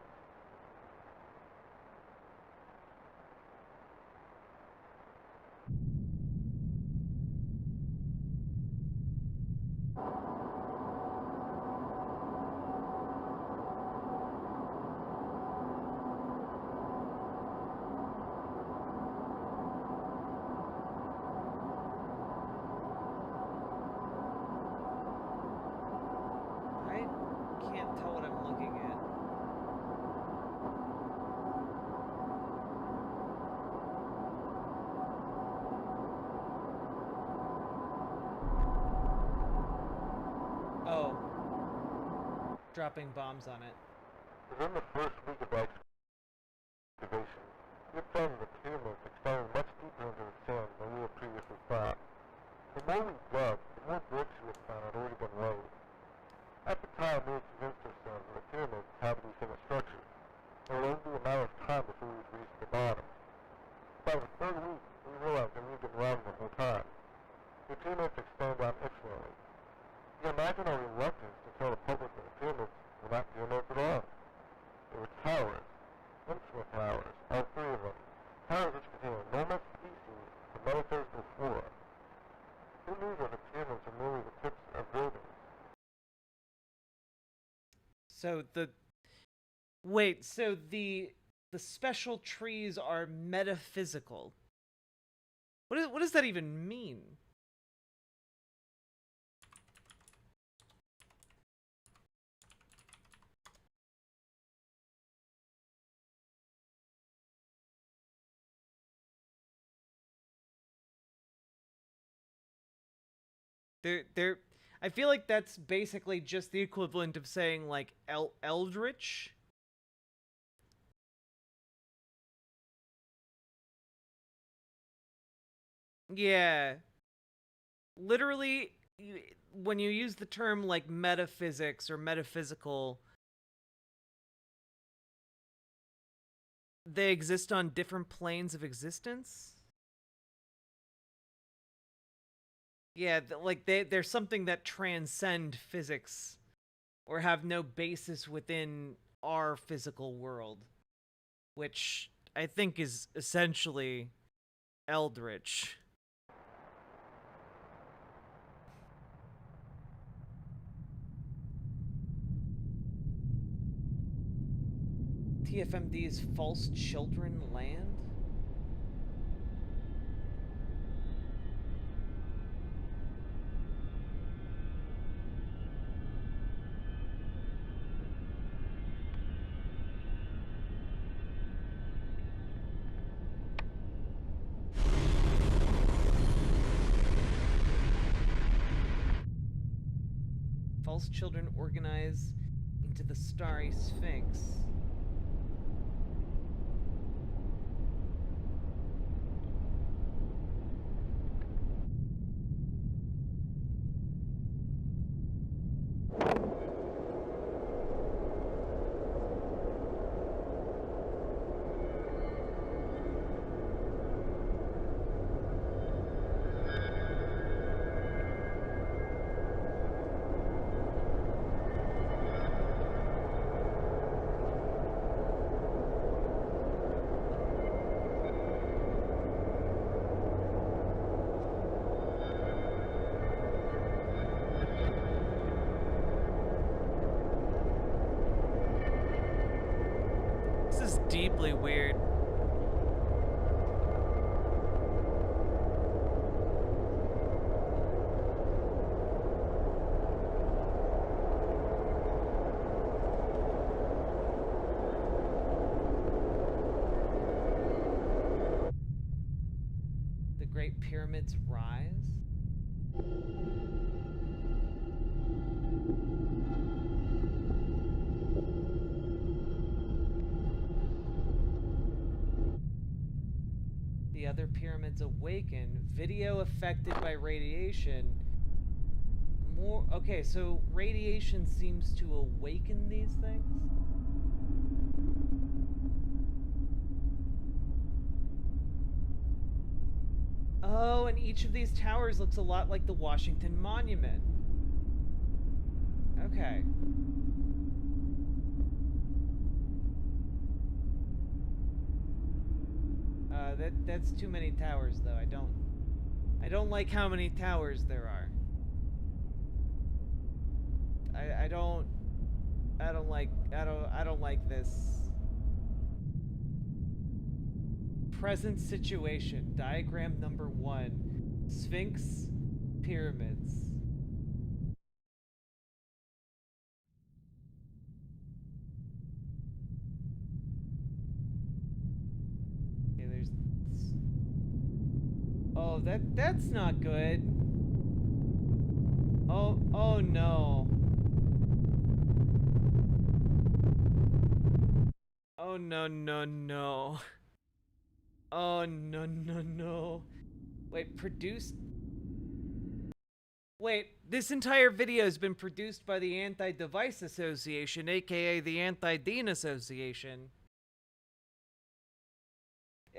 I can't tell what I'm looking at. Oh. Dropping bombs on it. Within the first week of excavation, we found the pyramids extended much deeper into the sand than we had previously thought. The more we dug, the more bricks we had found had already been laid. At the time, we had convinced ourselves that the pyramids had to be single structures. It would only be a matter of time before we would reach the bottom. By the third week, we realized that we had been wrong the whole time. The pyramids extended down infinitely. You can imagine our reluctance to tell the public that the pyramids were not pyramids at all. They were towers, infinite towers, all three of them. Towers which contain enormous species of metaphysical flora. Who knew that the pyramids are merely the tips of buildings? So the special trees are metaphysical. What does that even mean? I feel like that's basically just the equivalent of saying, like, eldritch. Yeah. Literally, when you use the term, like, metaphysics or metaphysical, they exist on different planes of existence. Yeah, like they're something that transcend physics or have no basis within our physical world, which I think is essentially eldritch. TFMD's False Children Land? False children organize into the Starry Sphinx. Deeply weird. pyramids rise? The other pyramids awaken. Video affected by radiation. More. Okay, so radiation seems to awaken these things? Oh, and each of these towers looks a lot like the Washington Monument. Okay. That's too many towers, though. I don't like how many towers there are. I don't like this. Present situation. Diagram number 1. Sphinx, pyramids. Okay, there's. Oh, that's not good. Oh no. Oh no. Oh no. Wait, produced? Wait, this entire video has been produced by the Anti-Device Association, aka the Anti-Dean Association.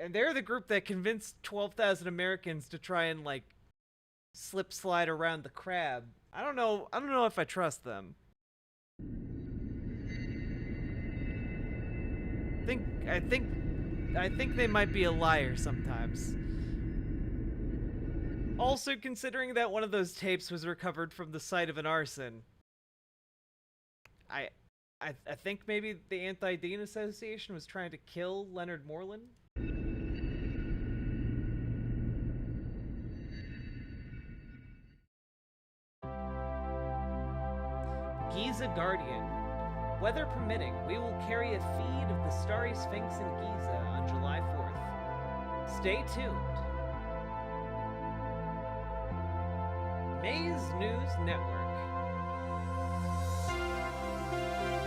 And they're the group that convinced 12,000 Americans to try and, like, slip slide around the crab. I don't know if I trust them. I think they might be a liar sometimes. Also, considering that one of those tapes was recovered from the site of an arson, I think maybe the Anti-Dean Association was trying to kill Leonard Moreland. Giza Guardian. Weather permitting, we will carry a feed of the Starry Sphinx in Giza on July 4th. Stay tuned. Maize News Network.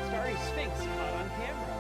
Starry Sphinx caught on camera.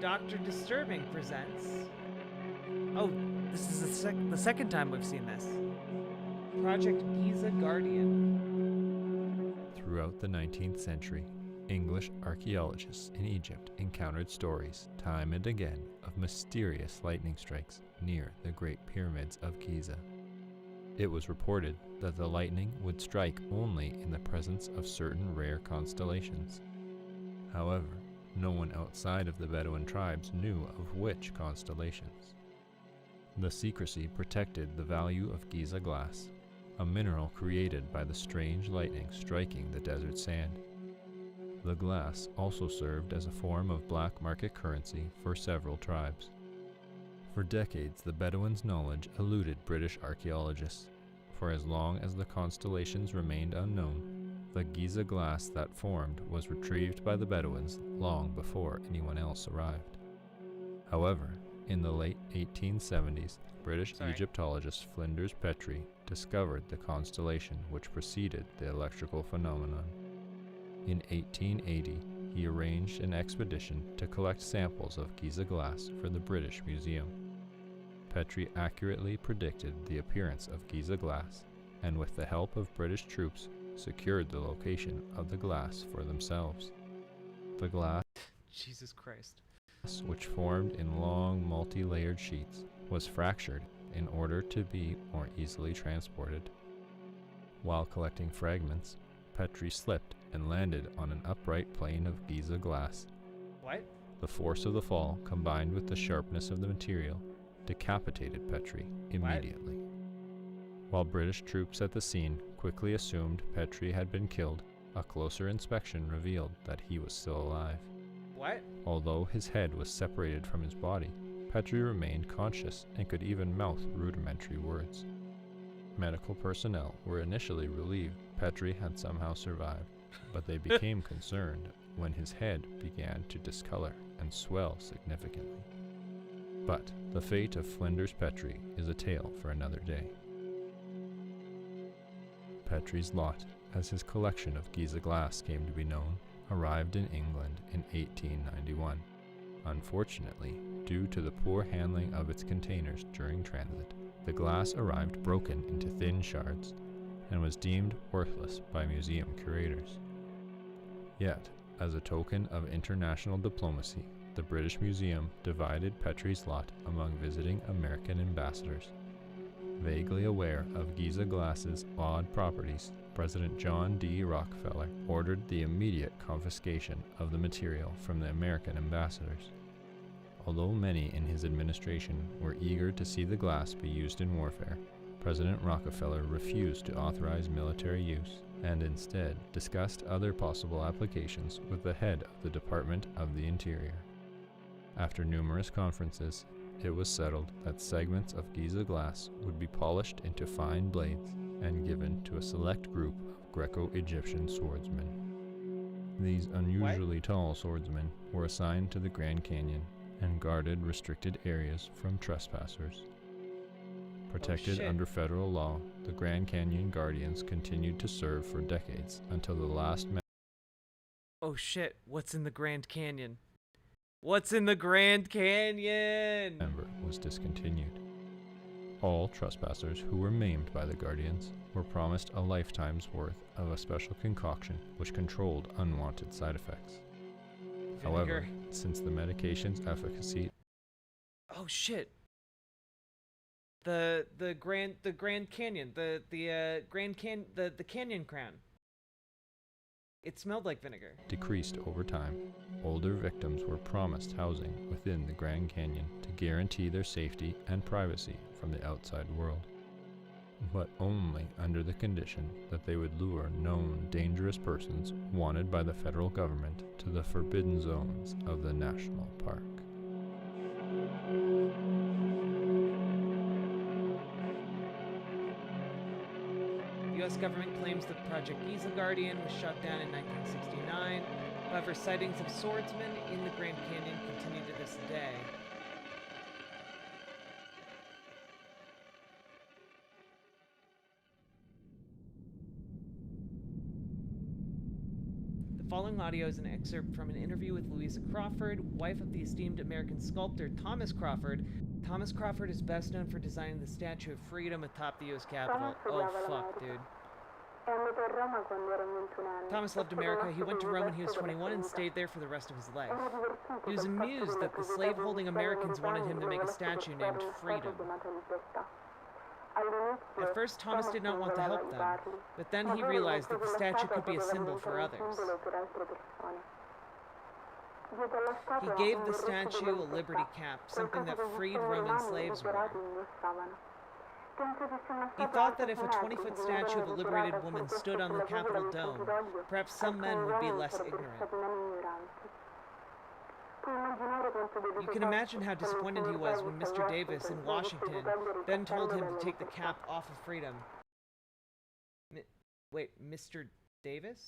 Dr. Disturbing presents. Oh, this is the second time we've seen this. Project Giza Guardian. Throughout the 19th century, English archaeologists in Egypt encountered stories, time and again, of mysterious lightning strikes near the Great Pyramids of Giza. It was reported that the lightning would strike only in the presence of certain rare constellations. However, no one outside of the Bedouin tribes knew of which constellations. The secrecy protected the value of Giza glass, a mineral created by the strange lightning striking the desert sand. The glass also served as a form of black market currency for several tribes. For decades, the Bedouins' knowledge eluded British archaeologists. For as long as the constellations remained unknown, the Giza glass that formed was retrieved by the Bedouins long before anyone else arrived. However, in the late 1870s, British Egyptologist Flinders Petrie discovered the constellation which preceded the electrical phenomenon. In 1880, he arranged an expedition to collect samples of Giza glass for the British Museum. Petrie accurately predicted the appearance of Giza glass, and with the help of British troops, secured the location of the glass for themselves. The glass, Jesus Christ, which formed in long multi-layered sheets, was fractured in order to be more easily transported. While collecting fragments, Petrie slipped and landed on an upright plane of Giza glass. What? The force of the fall, combined with the sharpness of the material, decapitated Petrie immediately. While British troops at the scene quickly assumed Petrie had been killed, a closer inspection revealed that he was still alive. What? Although his head was separated from his body, Petrie remained conscious and could even mouth rudimentary words. Medical personnel were initially relieved Petrie had somehow survived, but they became concerned when his head began to discolor and swell significantly. But the fate of Flinders Petrie is a tale for another day. Petrie's lot, as his collection of Giza glass came to be known, arrived in England in 1891. Unfortunately, due to the poor handling of its containers during transit, the glass arrived broken into thin shards and was deemed worthless by museum curators. Yet, as a token of international diplomacy, the British Museum divided Petrie's lot among visiting American ambassadors. Vaguely aware of Giza glass's odd properties, President John D. Rockefeller ordered the immediate confiscation of the material from the American ambassadors. Although many in his administration were eager to see the glass be used in warfare, President Rockefeller refused to authorize military use and instead discussed other possible applications with the head of the Department of the Interior. After numerous conferences, it was settled that segments of Giza glass would be polished into fine blades and given to a select group of Greco-Egyptian swordsmen. These unusually tall swordsmen were assigned to the Grand Canyon and guarded restricted areas from trespassers. Protected under federal law, the Grand Canyon Guardians continued to serve for decades until the last Oh shit, what's in the Grand Canyon? What's in the Grand Canyon? member was discontinued. All trespassers who were maimed by the Guardians were promised a lifetime's worth of a special concoction which controlled unwanted side effects. However, since the medication's efficacy... Oh shit. The Grand Canyon, the Canyon Crown. It smelled like vinegar. decreased over time, older victims were promised housing within the Grand Canyon to guarantee their safety and privacy from the outside world, but only under the condition that they would lure known dangerous persons wanted by the federal government to the forbidden zones of the national park. The U.S. government claims the Project Giza Guardian was shut down in 1969. However, sightings of swordsmen in the Grand Canyon continue to this day. The following audio is an excerpt from an interview with Louisa Crawford, wife of the esteemed American sculptor Thomas Crawford. Thomas Crawford is best known for designing the Statue of Freedom atop the U.S. Capitol. Oh, fuck, dude. Thomas loved America. He went to Rome when he was 21 and stayed there for the rest of his life. He was amused that the slave-holding Americans wanted him to make a statue named Freedom. At first, Thomas did not want to help them, but then he realized that the statue could be a symbol for others. He gave the statue a liberty cap, something that freed Roman slaves wore. He thought that if a 20-foot statue of a liberated woman stood on the Capitol dome, perhaps some men would be less ignorant. You can imagine how disappointed he was when Mr. Davis in Washington then told him to take the cap off of Freedom. Wait, Mr. Davis?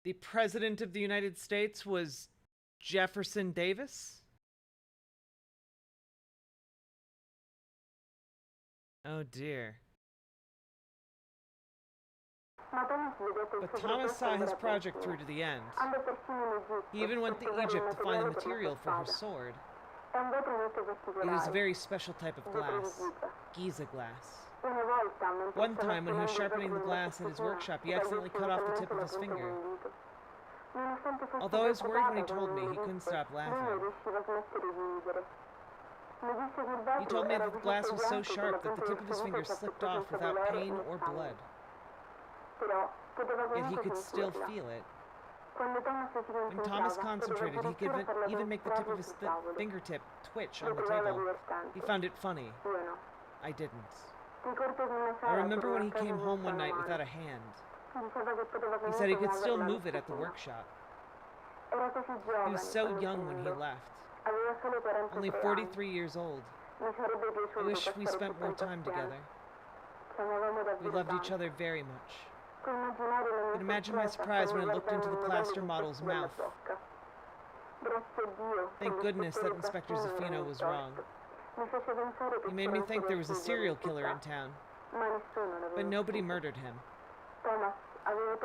The President of the United States was Jefferson Davis? Oh dear. But Thomas saw his project through to the end. He even went to Egypt to find the material for her sword. It was a very special type of glass, Giza glass. One time, when he was sharpening the glass at his workshop, he accidentally cut off the tip of his finger. Although I was worried when he told me, he couldn't stop laughing. He told me that the glass was so sharp that the tip of his finger slipped off without pain or blood. Yet he could still feel it. When Thomas concentrated, he could even make the tip of his fingertip twitch on the table. He found it funny. I didn't. I remember when he came home one night without a hand. He said he could still move it at the workshop. He was so young when he left. Only 43 years old. I wish we spent more time together. We loved each other very much. You can imagine my surprise when I looked into the plaster model's mouth. Thank goodness that Inspector Zaffino was wrong. He made me think there was a serial killer in town. But nobody murdered him.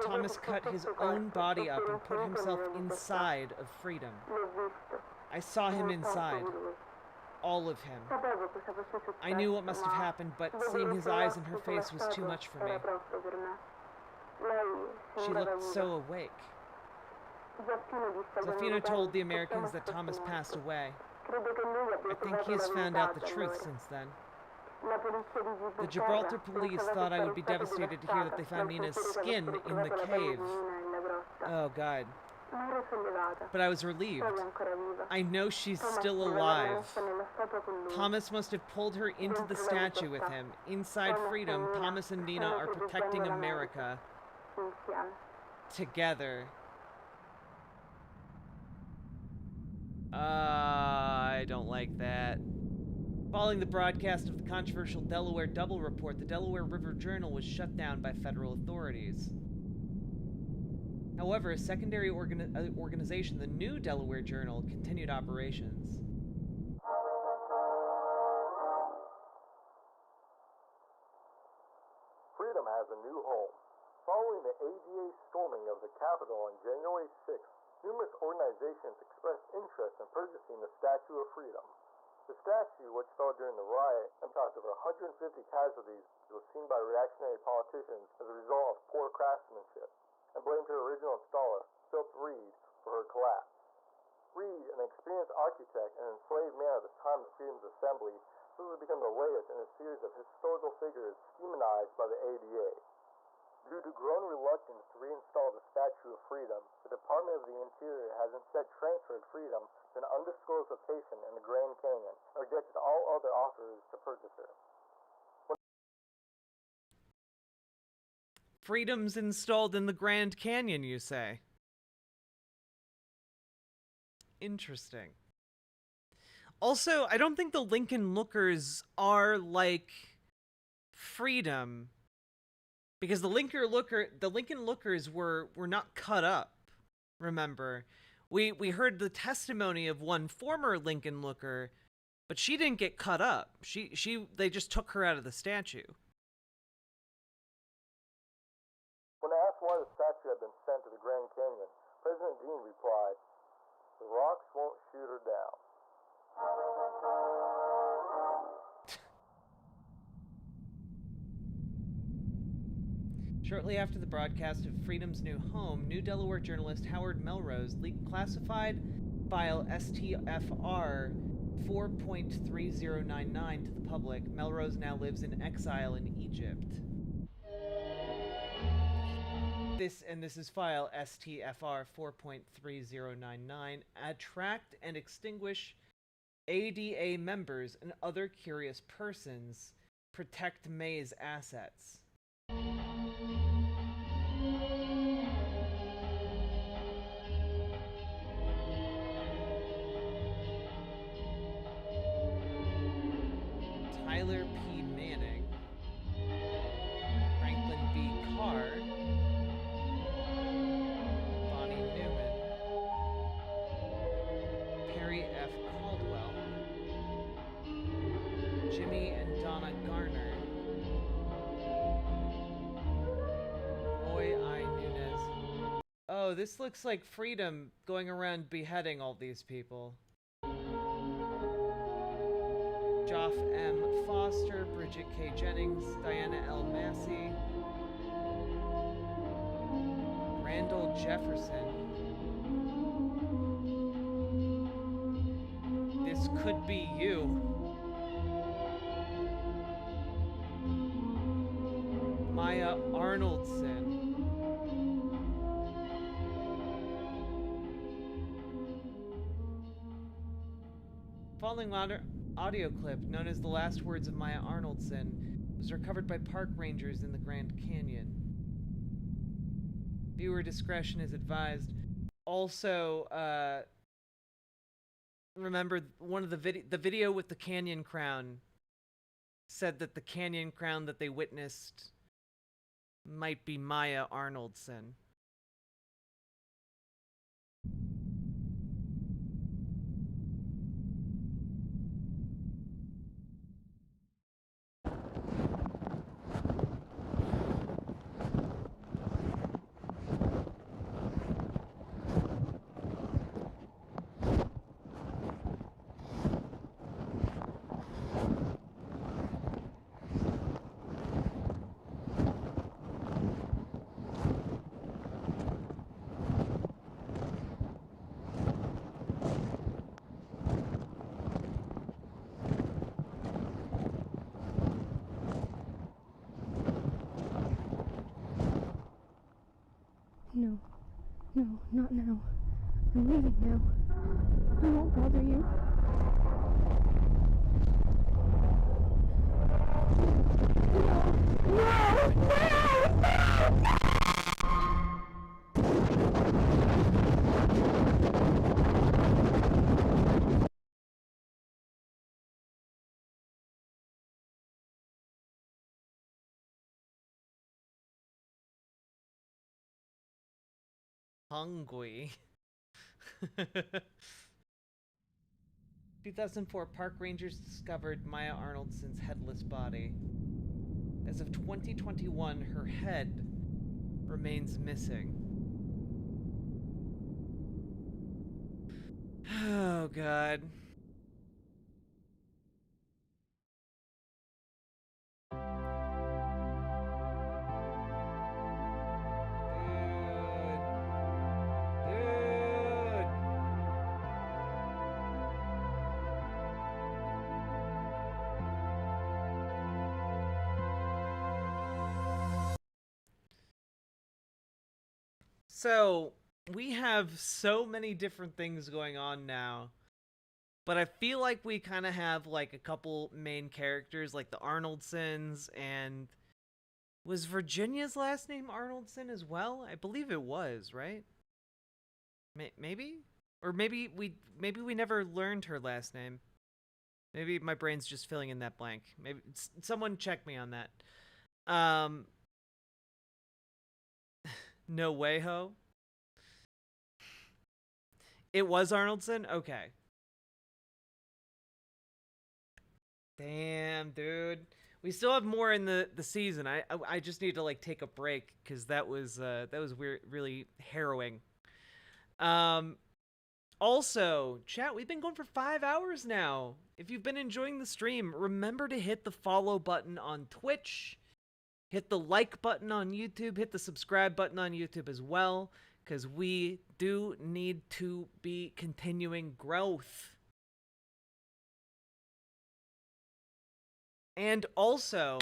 Thomas cut his own body up and put himself inside of freedom. I saw him inside. All of him. I knew what must have happened, but seeing his eyes and her face was too much for me. She looked so awake. Zaffino told the Americans that Thomas passed away. I think he has found out the truth since then. The Gibraltar police thought I would be devastated to hear that they found Nina's skin in the cave. Oh, God. But I was relieved. I know she's still alive. Thomas must have pulled her into the statue with him. Inside freedom, Thomas and Nina are protecting America. Together. I don't like that. Following the broadcast of the controversial Delaware Double Report, the Delaware River Journal was shut down by federal authorities. However, a secondary organization, the New Delaware Journal, continued operations. Freedom has a new home. Following the ADA storming of the Capitol on January 6th, numerous organizations expressed interest in purchasing the Statue of Freedom. The statue, which fell during the riot and caused over 150 casualties, was seen by reactionary politicians as a result of poor craftsmanship, and blamed her original installer, Philip Reed, for her collapse. Reed, an experienced architect and enslaved man at the time of Freedom's assembly, this has become the latest in a series of historical figures demonized by the ADA. Due to growing reluctance to reinstall the Statue of Freedom, the Department of the Interior has instead transferred Freedom to an undisclosed location in the Grand Canyon and rejected all other offers to purchase her. Freedom's installed in the Grand Canyon, you say? Interesting. Also, I don't think the Lincoln Lookers are like Freedom. Because the Lincoln Lookers were not cut up. Remember, we heard the testimony of one former Lincoln Looker, but she didn't get cut up. They just took her out of the statue. When asked why the statue had been sent to the Grand Canyon, President Dean replied, "The rocks won't shoot her down." Shortly after the broadcast of Freedom's new home, New Delaware journalist Howard Melrose leaked classified file STFR 4.3099 to the public. Melrose now lives in exile in Egypt. This is file STFR 4.3099. Attract and extinguish ADA members and other curious persons. Protect Maize assets. Tyler P. Manning, Franklin B. Carr, Bonnie Newman, Perry F. Caldwell, Jimmy and Donna Garner, Roy I. Nunez. Oh, this looks like Freedom going around beheading all these people. Joff M. Foster, Bridget K. Jennings, Diana L. Massey, Randall Jefferson. This could be you. Maya Arnoldson. Following audio clip, known as The Last Words of Maya Arnoldson, was recovered by park rangers in the Grand Canyon. Viewer discretion is advised. Also, remember one of the video with the canyon crown said that the canyon crown that they witnessed might be Maya Arnoldson. No. No, not now. I'm leaving now. I won't bother you. Hungry. 2004, park rangers discovered Maya Arnoldson's headless body. As of 2021, her head remains missing. Oh, God. So, we have so many different things going on now, but I feel like we kind of have like a couple main characters, like the Arnoldsons, and was Virginia's last name Arnoldson as well? I believe it was, right? Maybe? Or maybe we never learned her last name. Maybe my brain's just filling in that blank. Maybe someone check me on that. No way, ho. It was Arnoldson? Okay. Damn, dude. We still have more in the season. I just need to like take a break because that was weird, really harrowing. Also, chat, we've been going for 5 hours now. If you've been enjoying the stream, remember to hit the follow button on Twitch. Hit the like button on YouTube. Hit the subscribe button on YouTube as well, because we do need to be continuing growth. And also,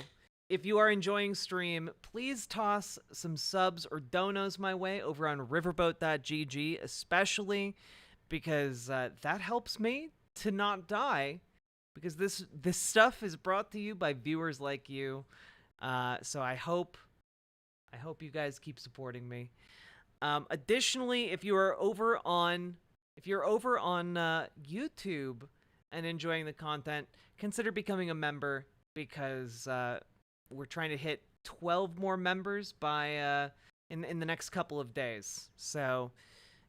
if you are enjoying stream, please toss some subs or donos my way over on riverboat.gg, especially because that helps me to not die, because this stuff is brought to you by viewers like you. So I hope you guys keep supporting me. Additionally, if you're over on YouTube and enjoying the content, consider becoming a member. because we're trying to hit 12 more members by in the next couple of days. So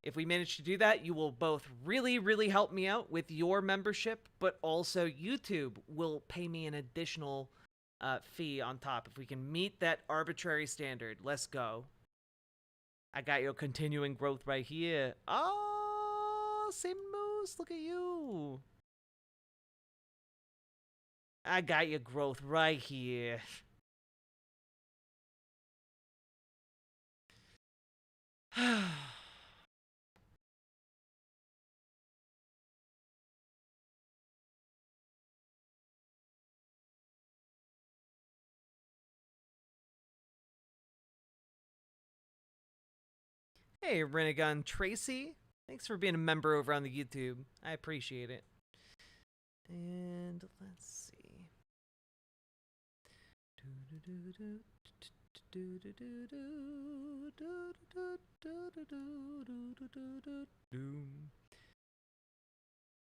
if we manage to do that, you will both really, really help me out with your membership, but also YouTube will pay me an additional fee on top if we can meet that arbitrary standard. Let's go. I got your continuing growth right here. Oh, same moose. Look at you. I got your growth right here. Hey, Renegon Tracy. Thanks for being a member over on the YouTube. I appreciate it. And let's see.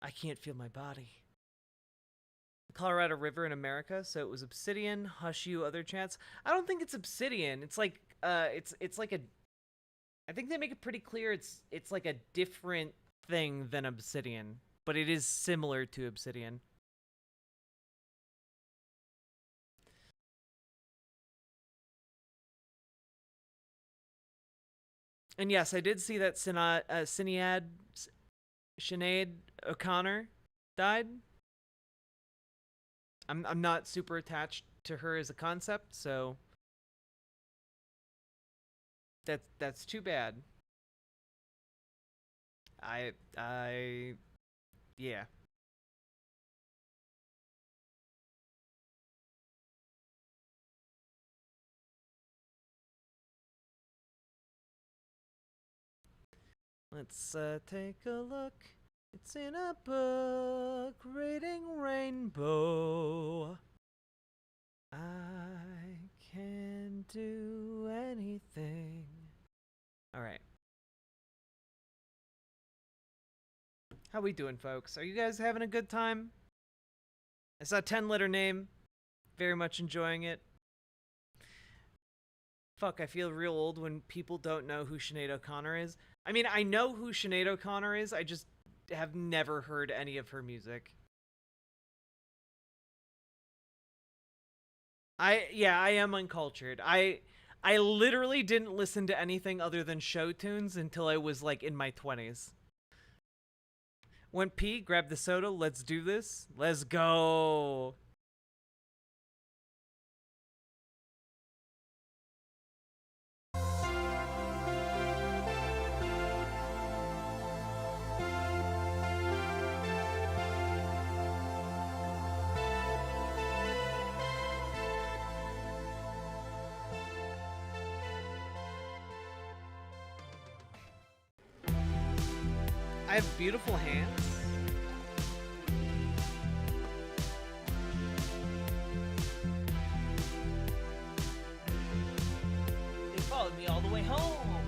I can't feel my body. The Colorado River in America, so it was obsidian, hush you, other chats. I don't think it's obsidian. It's like it's like a, I think they make it pretty clear it's like a different thing than obsidian, but it is similar to obsidian. And yes, I did see that Sinead O'Connor died. I'm not super attached to her as a concept, so that's too bad. Yeah. Let's take a look. It's in a book, Reading Rainbow. I can do anything. All right. How we doing, folks? Are you guys having a good time? I saw 10-letter name. Very much enjoying it. Fuck, I feel real old when people don't know who Sinead O'Connor is. I mean, I know who Sinead O'Connor is, I just have never heard any of her music. I am uncultured. I literally didn't listen to anything other than show tunes until I was like in my 20s. Went pee, grab the soda, let's do this. Let's go. I have beautiful hands. They followed me all the way home.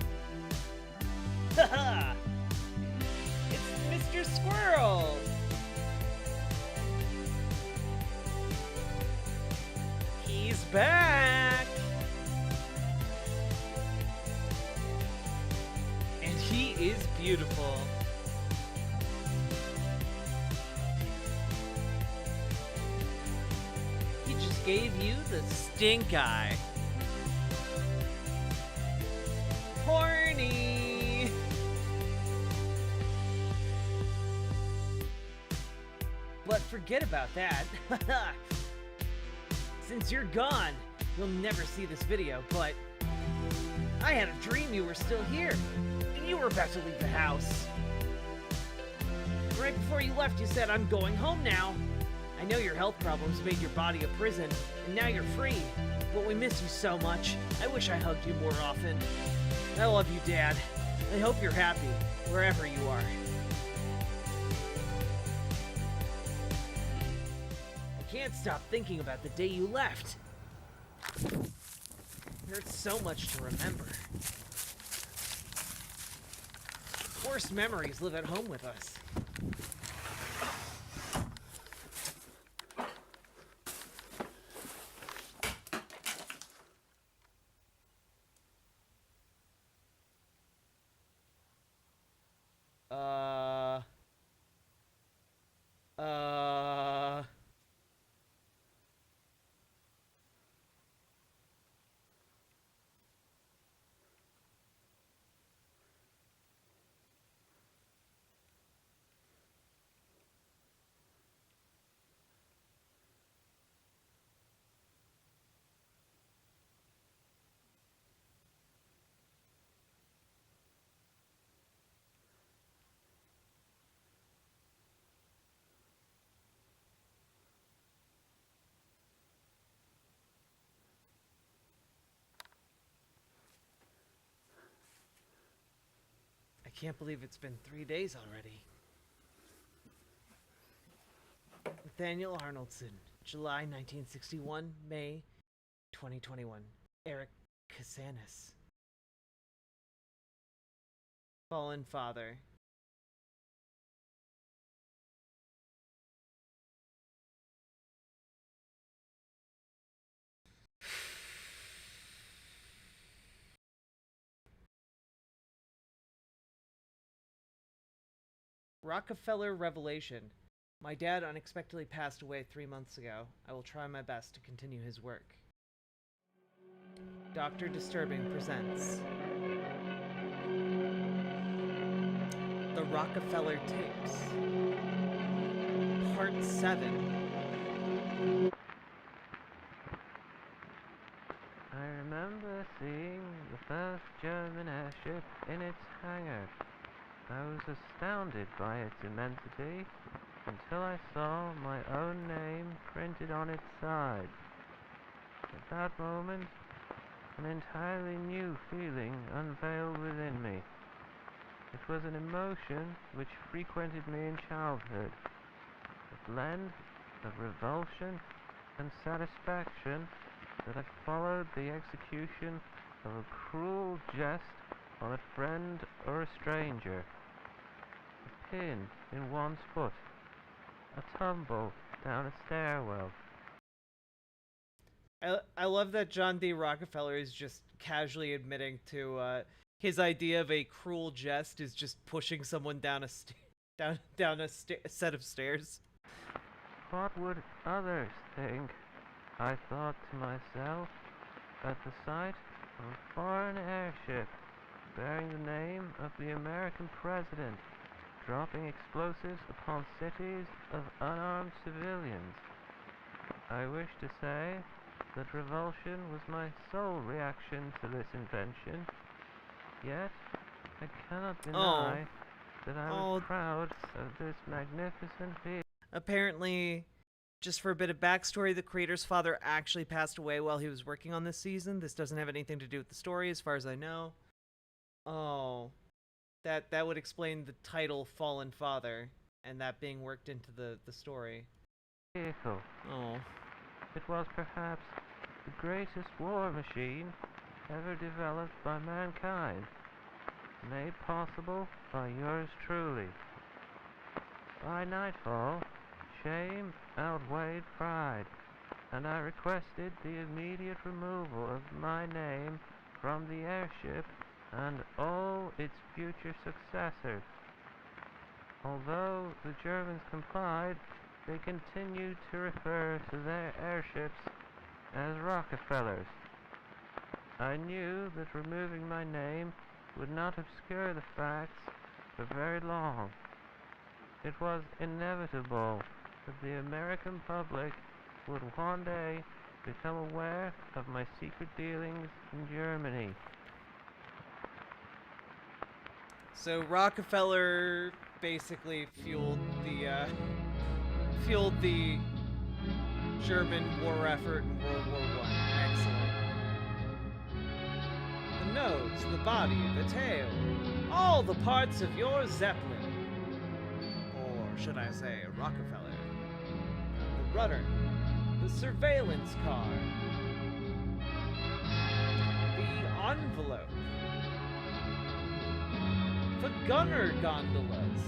Haha! It's Mr. Squirrel! He's back! And he is beautiful. Gave you the stink eye. Horny. But forget about that. Since you're gone, you'll never see this video, but I had a dream you were still here, and you were about to leave the house. Right before you left, you said, "I'm going home now. I know your health problems made your body a prison, and now you're free, but we miss you so much. I wish I hugged you more often. I love you, Dad. I hope you're happy, wherever you are." I can't stop thinking about the day you left. There's so much to remember. Worst memories live at home with us. can't believe it's been 3 days already. Nathaniel Arnoldson, July 1961, May 2021. Eric Casanis. Fallen father. Rockefeller revelation. My dad unexpectedly passed away 3 months ago. I will try my best to continue his work. Dr. Disturbing presents The Rockefeller Tapes, Part 7. I remember seeing the first German airship in its hangar. I was astounded by its immensity until I saw my own name printed on its side. At that moment, an entirely new feeling unveiled within me. It was an emotion which frequented me in childhood, a blend of revulsion and satisfaction that had followed the execution of a cruel jest on a friend or a stranger. A pin in one's foot, a tumble down a stairwell. I love that John D. Rockefeller is just casually admitting to his idea of a cruel jest is just pushing someone down a set of stairs. What would others think? I thought to myself at the sight of a foreign airship bearing the name of the American president dropping explosives upon cities of unarmed civilians. I wish to say that revulsion was my sole reaction to this invention, yet I cannot deny that I was proud of this magnificent vehicle. Apparently, just for a bit of backstory, the creator's father actually passed away while he was working on this season. This doesn't have anything to do with the story, as far as I know. Oh, that would explain the title Fallen Father, and that being worked into the story. Vehicle. Oh. It was perhaps the greatest war machine ever developed by mankind, made possible by yours truly. By nightfall, shame outweighed pride, and I requested the immediate removal of my name from the airship and all its future successors. Although the Germans complied, they continued to refer to their airships as Rockefellers. I knew that removing my name would not obscure the facts for very long. It was inevitable that the American public would one day become aware of my secret dealings in Germany. So Rockefeller basically fueled the German war effort in World War I. Excellent. The nose, the body, the tail, all the parts of your Zeppelin. Or should I say Rockefeller. The rudder, the surveillance car, the envelope, the gunner gondolas,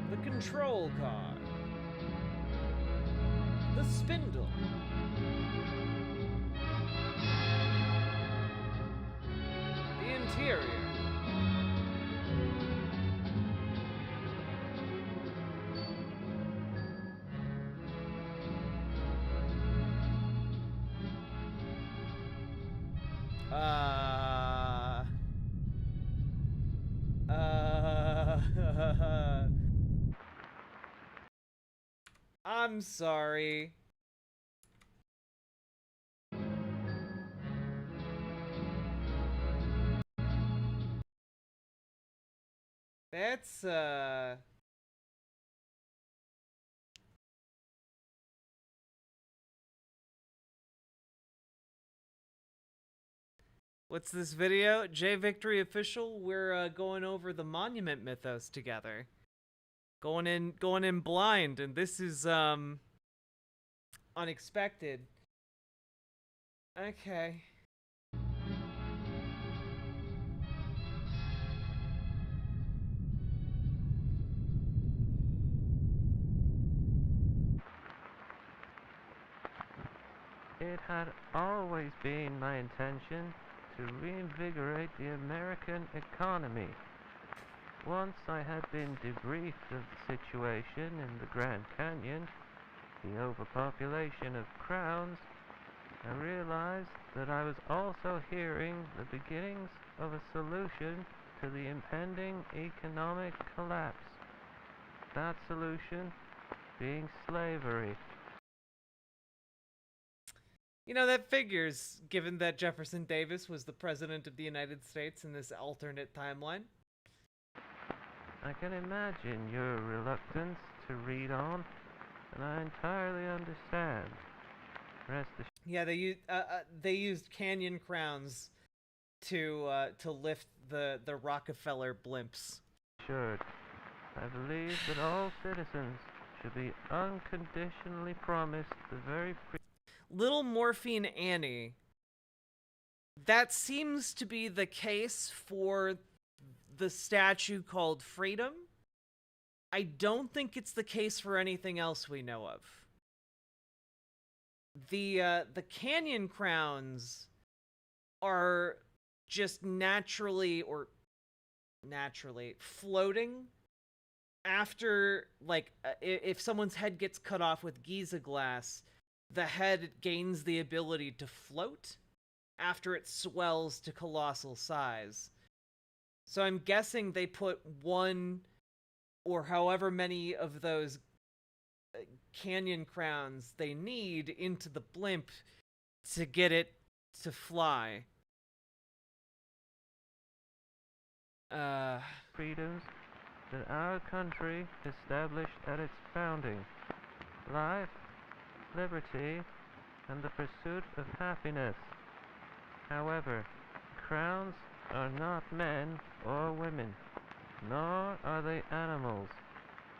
the control car, the spindle, the interior, I'm sorry. That's, What's this video? J Victory Official. We're going over the monument mythos together. Going in blind, and this is unexpected. Okay. It had always been my intention to reinvigorate the American economy. Once I had been debriefed of the situation in the Grand Canyon, the overpopulation of crowns, I realized that I was also hearing the beginnings of a solution to the impending economic collapse. That solution being slavery. You know, that figures, given that Jefferson Davis was the President of the United States in this alternate timeline. I can imagine your reluctance to read on, and I entirely understand. Rest assured. Yeah, they used canyon crowns to lift the Rockefeller blimps. Sure. I believe that all citizens should be unconditionally promised the very Little Morphine Annie. That seems to be the case for the statue called Freedom. I don't think it's the case for anything else we know of. The canyon crowns are just naturally floating after, like, if someone's head gets cut off with Giza glass, the head gains the ability to float after it swells to colossal size. So I'm guessing they put one or however many of those canyon crowns they need into the blimp to get it to fly. Freedoms that our country established at its founding. Life, liberty, and the pursuit of happiness. However, crowns are not men or women, nor are they animals.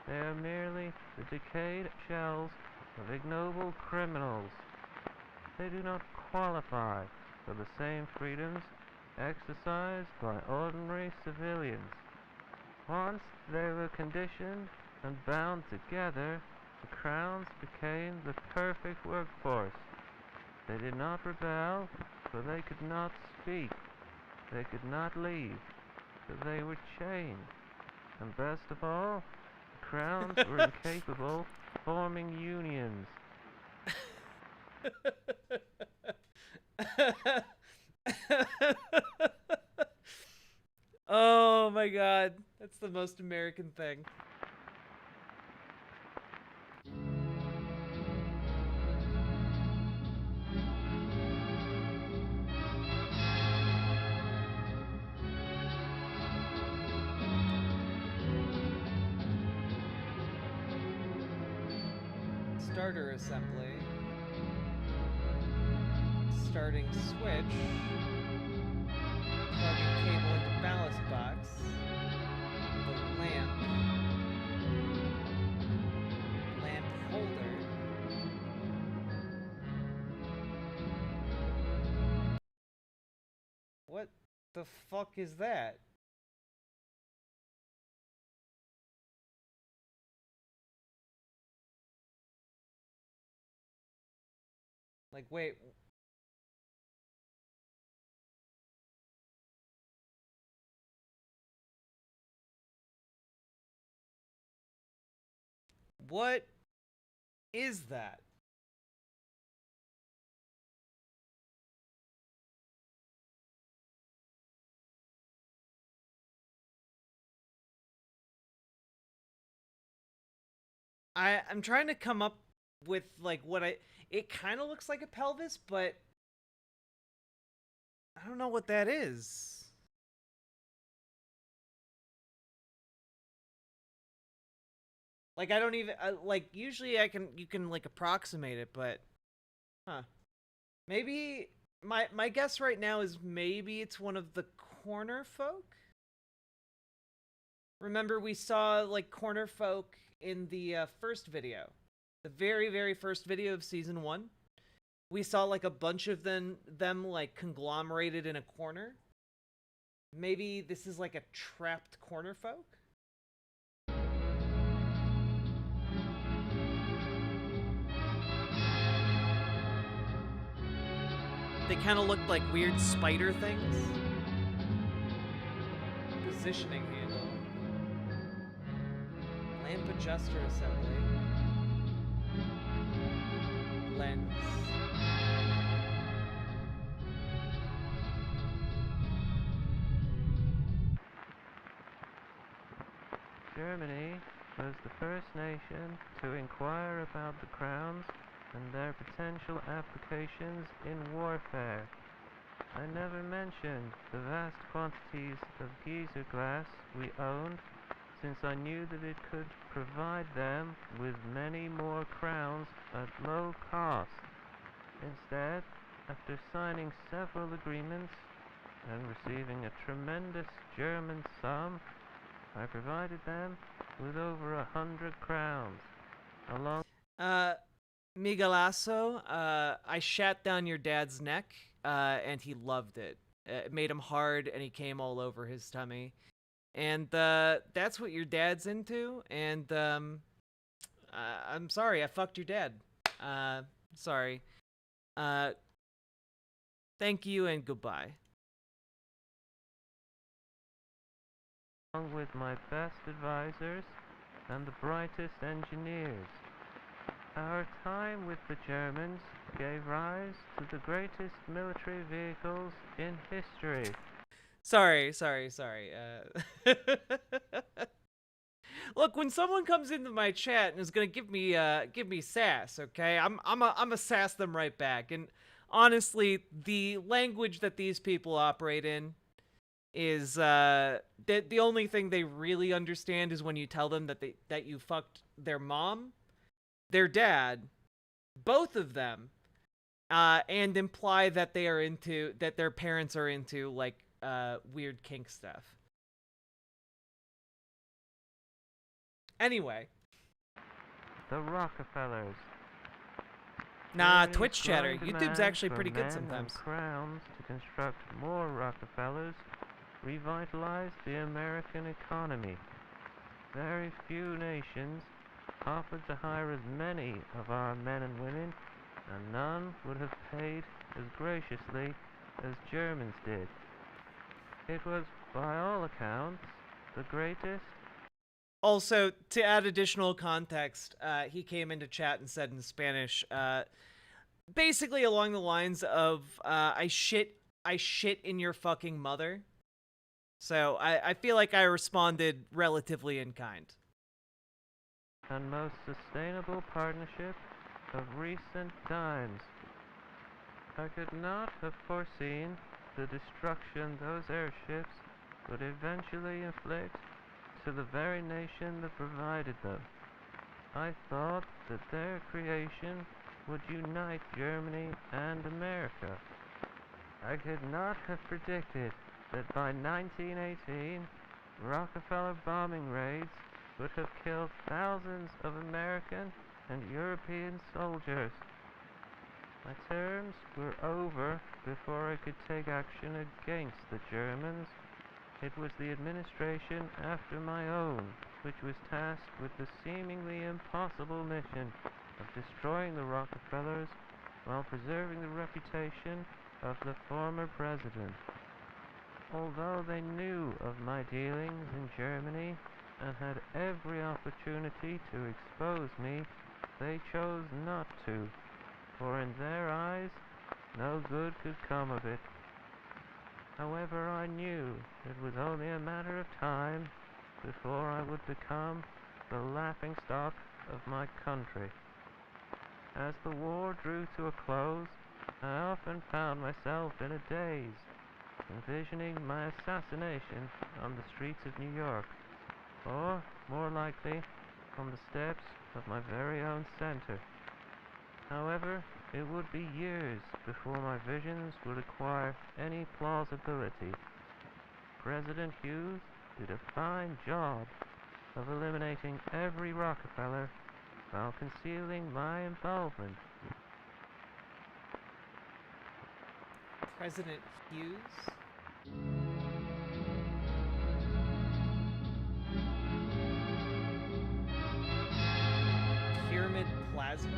They are merely the decayed shells of ignoble criminals. They do not qualify for the same freedoms exercised by ordinary civilians. Once they were conditioned and bound together, the crowns became the perfect workforce. They did not rebel, for they could not speak. They could not leave, for they were chained. And best of all, the crowns were incapable of forming unions. Oh my god, that's the most American thing. Starter assembly. Starting switch. Plugging cable into ballast box. The lamp. Lamp holder. What the fuck is that? Like, wait. What is that? I'm trying to come up with, like, it kind of looks like a pelvis, but I don't know what that is. Like, I don't even, like, usually you can, like, approximate it, but, huh. Maybe My guess right now is maybe it's one of the corner folk. Remember, we saw like corner folk in the first video, the very first video of season 1. We saw like a bunch of them like conglomerated in a corner. Maybe this is like a trapped corner folk. They kind of looked like weird spider things. Positioning handle. Lamp adjuster assembly. Lens. Germany was the first nation to inquire about the crowns and their potential applications in warfare. I never mentioned the vast quantities of Giza glass we owned, since I knew that it could provide them with many more crowns at low cost. Instead, after signing several agreements and receiving a tremendous German sum, I provided them with over 100 crowns, along... Miguelasso, I shat down your dad's neck, and he loved it. It made him hard, and he came all over his tummy. And that's what your dad's into, and I'm sorry, I fucked your dad. Sorry. Thank you, and goodbye. Along with my best advisors and the brightest engineers. Our time with the Germans gave rise to the greatest military vehicles in history. Sorry. Look, when someone comes into my chat and is gonna give me sass, okay, I'm a sass them right back. And honestly, the language that these people operate in is the only thing they really understand is when you tell them that you fucked their mom, their dad, both of them, and imply that that their parents are into like weird kink stuff. Anyway. The Rockefellers. Nah, Twitch chatter. YouTube's actually pretty good men sometimes. And crowns to construct more Rockefellers revitalized the American economy. Very few nations offered to hire as many of our men and women, and none would have paid as graciously as Germans did. It was, by all accounts, the greatest. Also, to add additional context, he came into chat and said in Spanish, basically along the lines of, I shit in your fucking mother. So I feel like I responded relatively in kind. And most sustainable partnership of recent times. I could not have foreseen the destruction those airships would eventually inflict to the very nation that provided them. I thought that their creation would unite Germany and America. I could not have predicted that by 1918, Rockefeller bombing raids would have killed thousands of American and European soldiers. My terms were over before I could take action against the Germans. It was the administration after my own which was tasked with the seemingly impossible mission of destroying the Rockefellers while preserving the reputation of the former president. Although they knew of my dealings in Germany and had every opportunity to expose me, they chose not to, for in their eyes no good could come of it. However, I knew it was only a matter of time before I would become the laughingstock of my country. As the war drew to a close, I often found myself in a daze, envisioning my assassination on the streets of New York, or, more likely, on the steps of my very own center. However, It would be years before my visions would acquire any plausibility. President Hughes did a fine job of eliminating every Rockefeller while concealing my involvement. President Hughes? Pyramid plasma?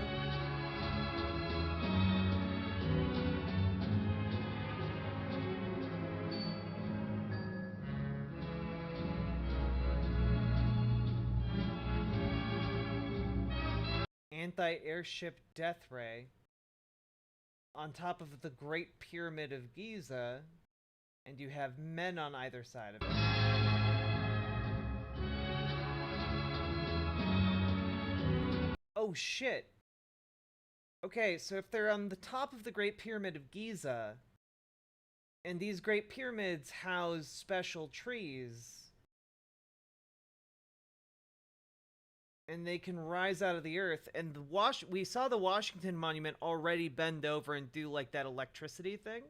Anti-airship death ray on top of the Great Pyramid of Giza, and you have men on either side of it. Oh shit. Okay, so if they're on the top of the Great Pyramid of Giza, and these Great Pyramids house special trees, and they can rise out of the earth, and we saw the Washington Monument already bend over and do like that electricity thing.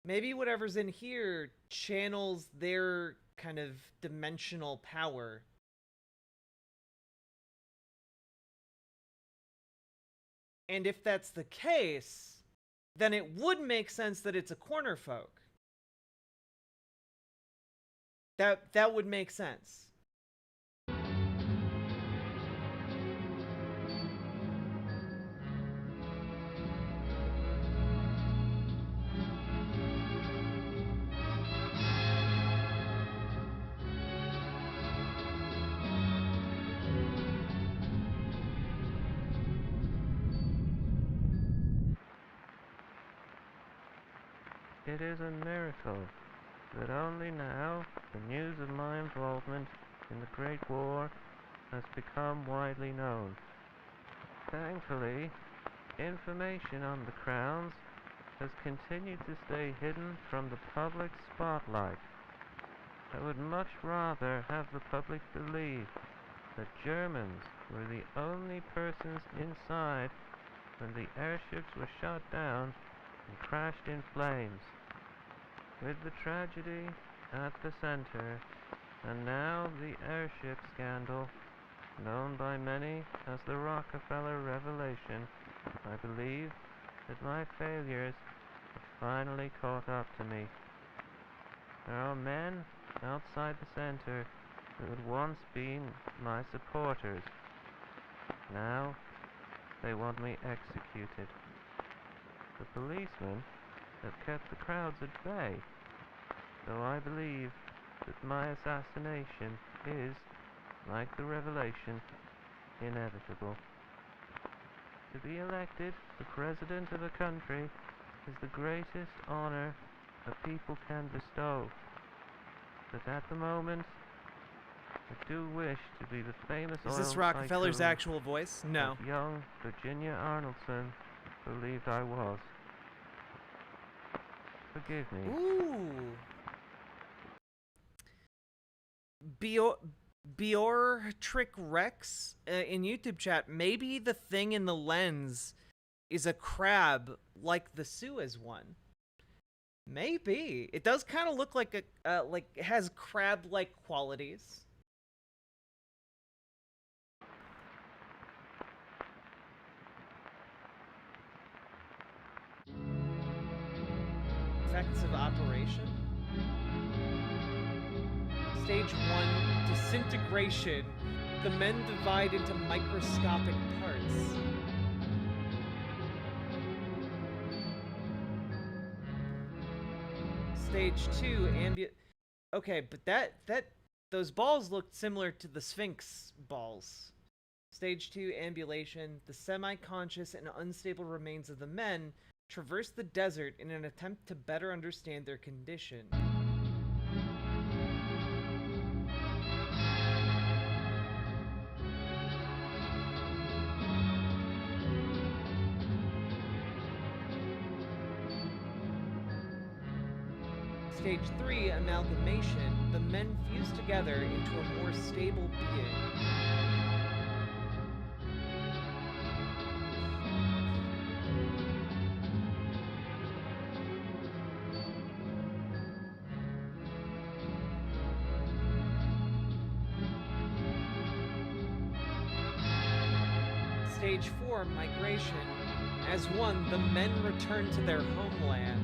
Maybe whatever's in here channels their kind of dimensional power. And if that's the case, then it would make sense that it's a corner folk. That would make sense. It is a miracle that only now the news of my involvement in the Great War has become widely known. Thankfully, information on the crowns has continued to stay hidden from the public spotlight. I would much rather have the public believe that Germans were the only persons inside when the airships were shot down and crashed in flames. With the tragedy at the center, and now the airship scandal, known by many as the Rockefeller revelation, I believe that my failures have finally caught up to me. There are men outside the center who had once been my supporters. Now they want me executed. The policemen have kept the crowds at bay, though I believe that my assassination is, like the revelation, inevitable. To be elected the president of a country is the greatest honor a people can bestow. But at the moment, I do wish to be the famous Is this oil Rockefeller's tycoon actual voice? No. that young Virginia Arnoldson believed I was. Forgive me. Ooh. Biortrick Rex in YouTube chat. Maybe the thing in the lens is a crab like the Suez one. Maybe. It does kind of look like a like it has crab-like qualities. Effects of operation. Stage 1, disintegration. The men divide into microscopic parts. Stage 2, okay, but those balls looked similar to the Sphinx balls. Stage 2, ambulation. The semi-conscious and unstable remains of the men traverse the desert in an attempt to better understand their condition. Stage 3, amalgamation. The men fuse together into a more stable being. Stage 4, migration. As one, the men return to their homeland.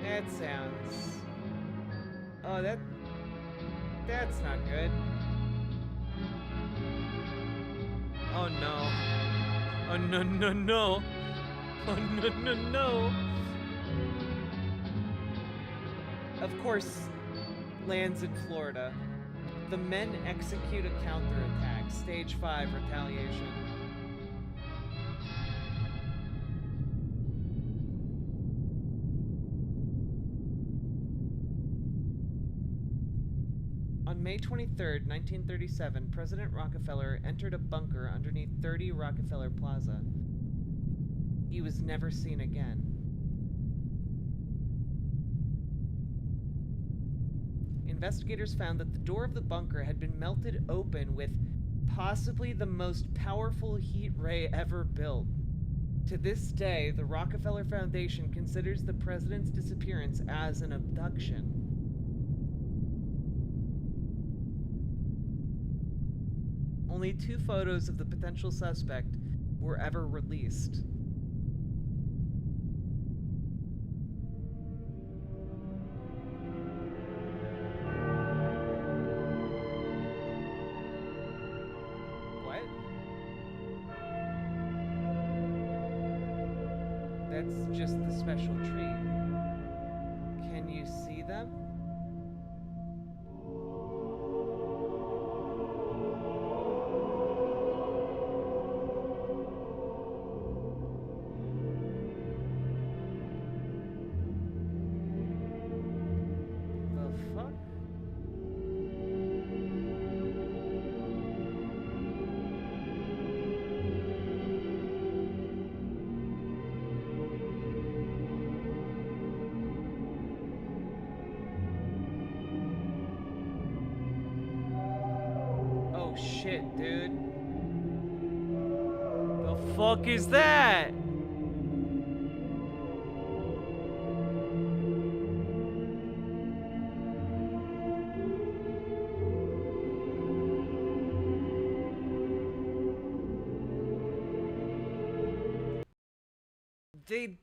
That sounds... Oh, that's not good. Oh no. Oh no, no, no. Oh no, no, no. Of course, lands in Florida. The men execute a counterattack. Stage 5, retaliation. On May 23rd, 1937, President Rockefeller entered a bunker underneath 30 Rockefeller Plaza. He was never seen again. Investigators found that the door of the bunker had been melted open with possibly the most powerful heat ray ever built. To this day, the Rockefeller Foundation considers the president's disappearance as an abduction. Only 2 photos of the potential suspect were ever released. What? That's just the special treat. Can you see them? Oh shit, dude. The fuck is that? They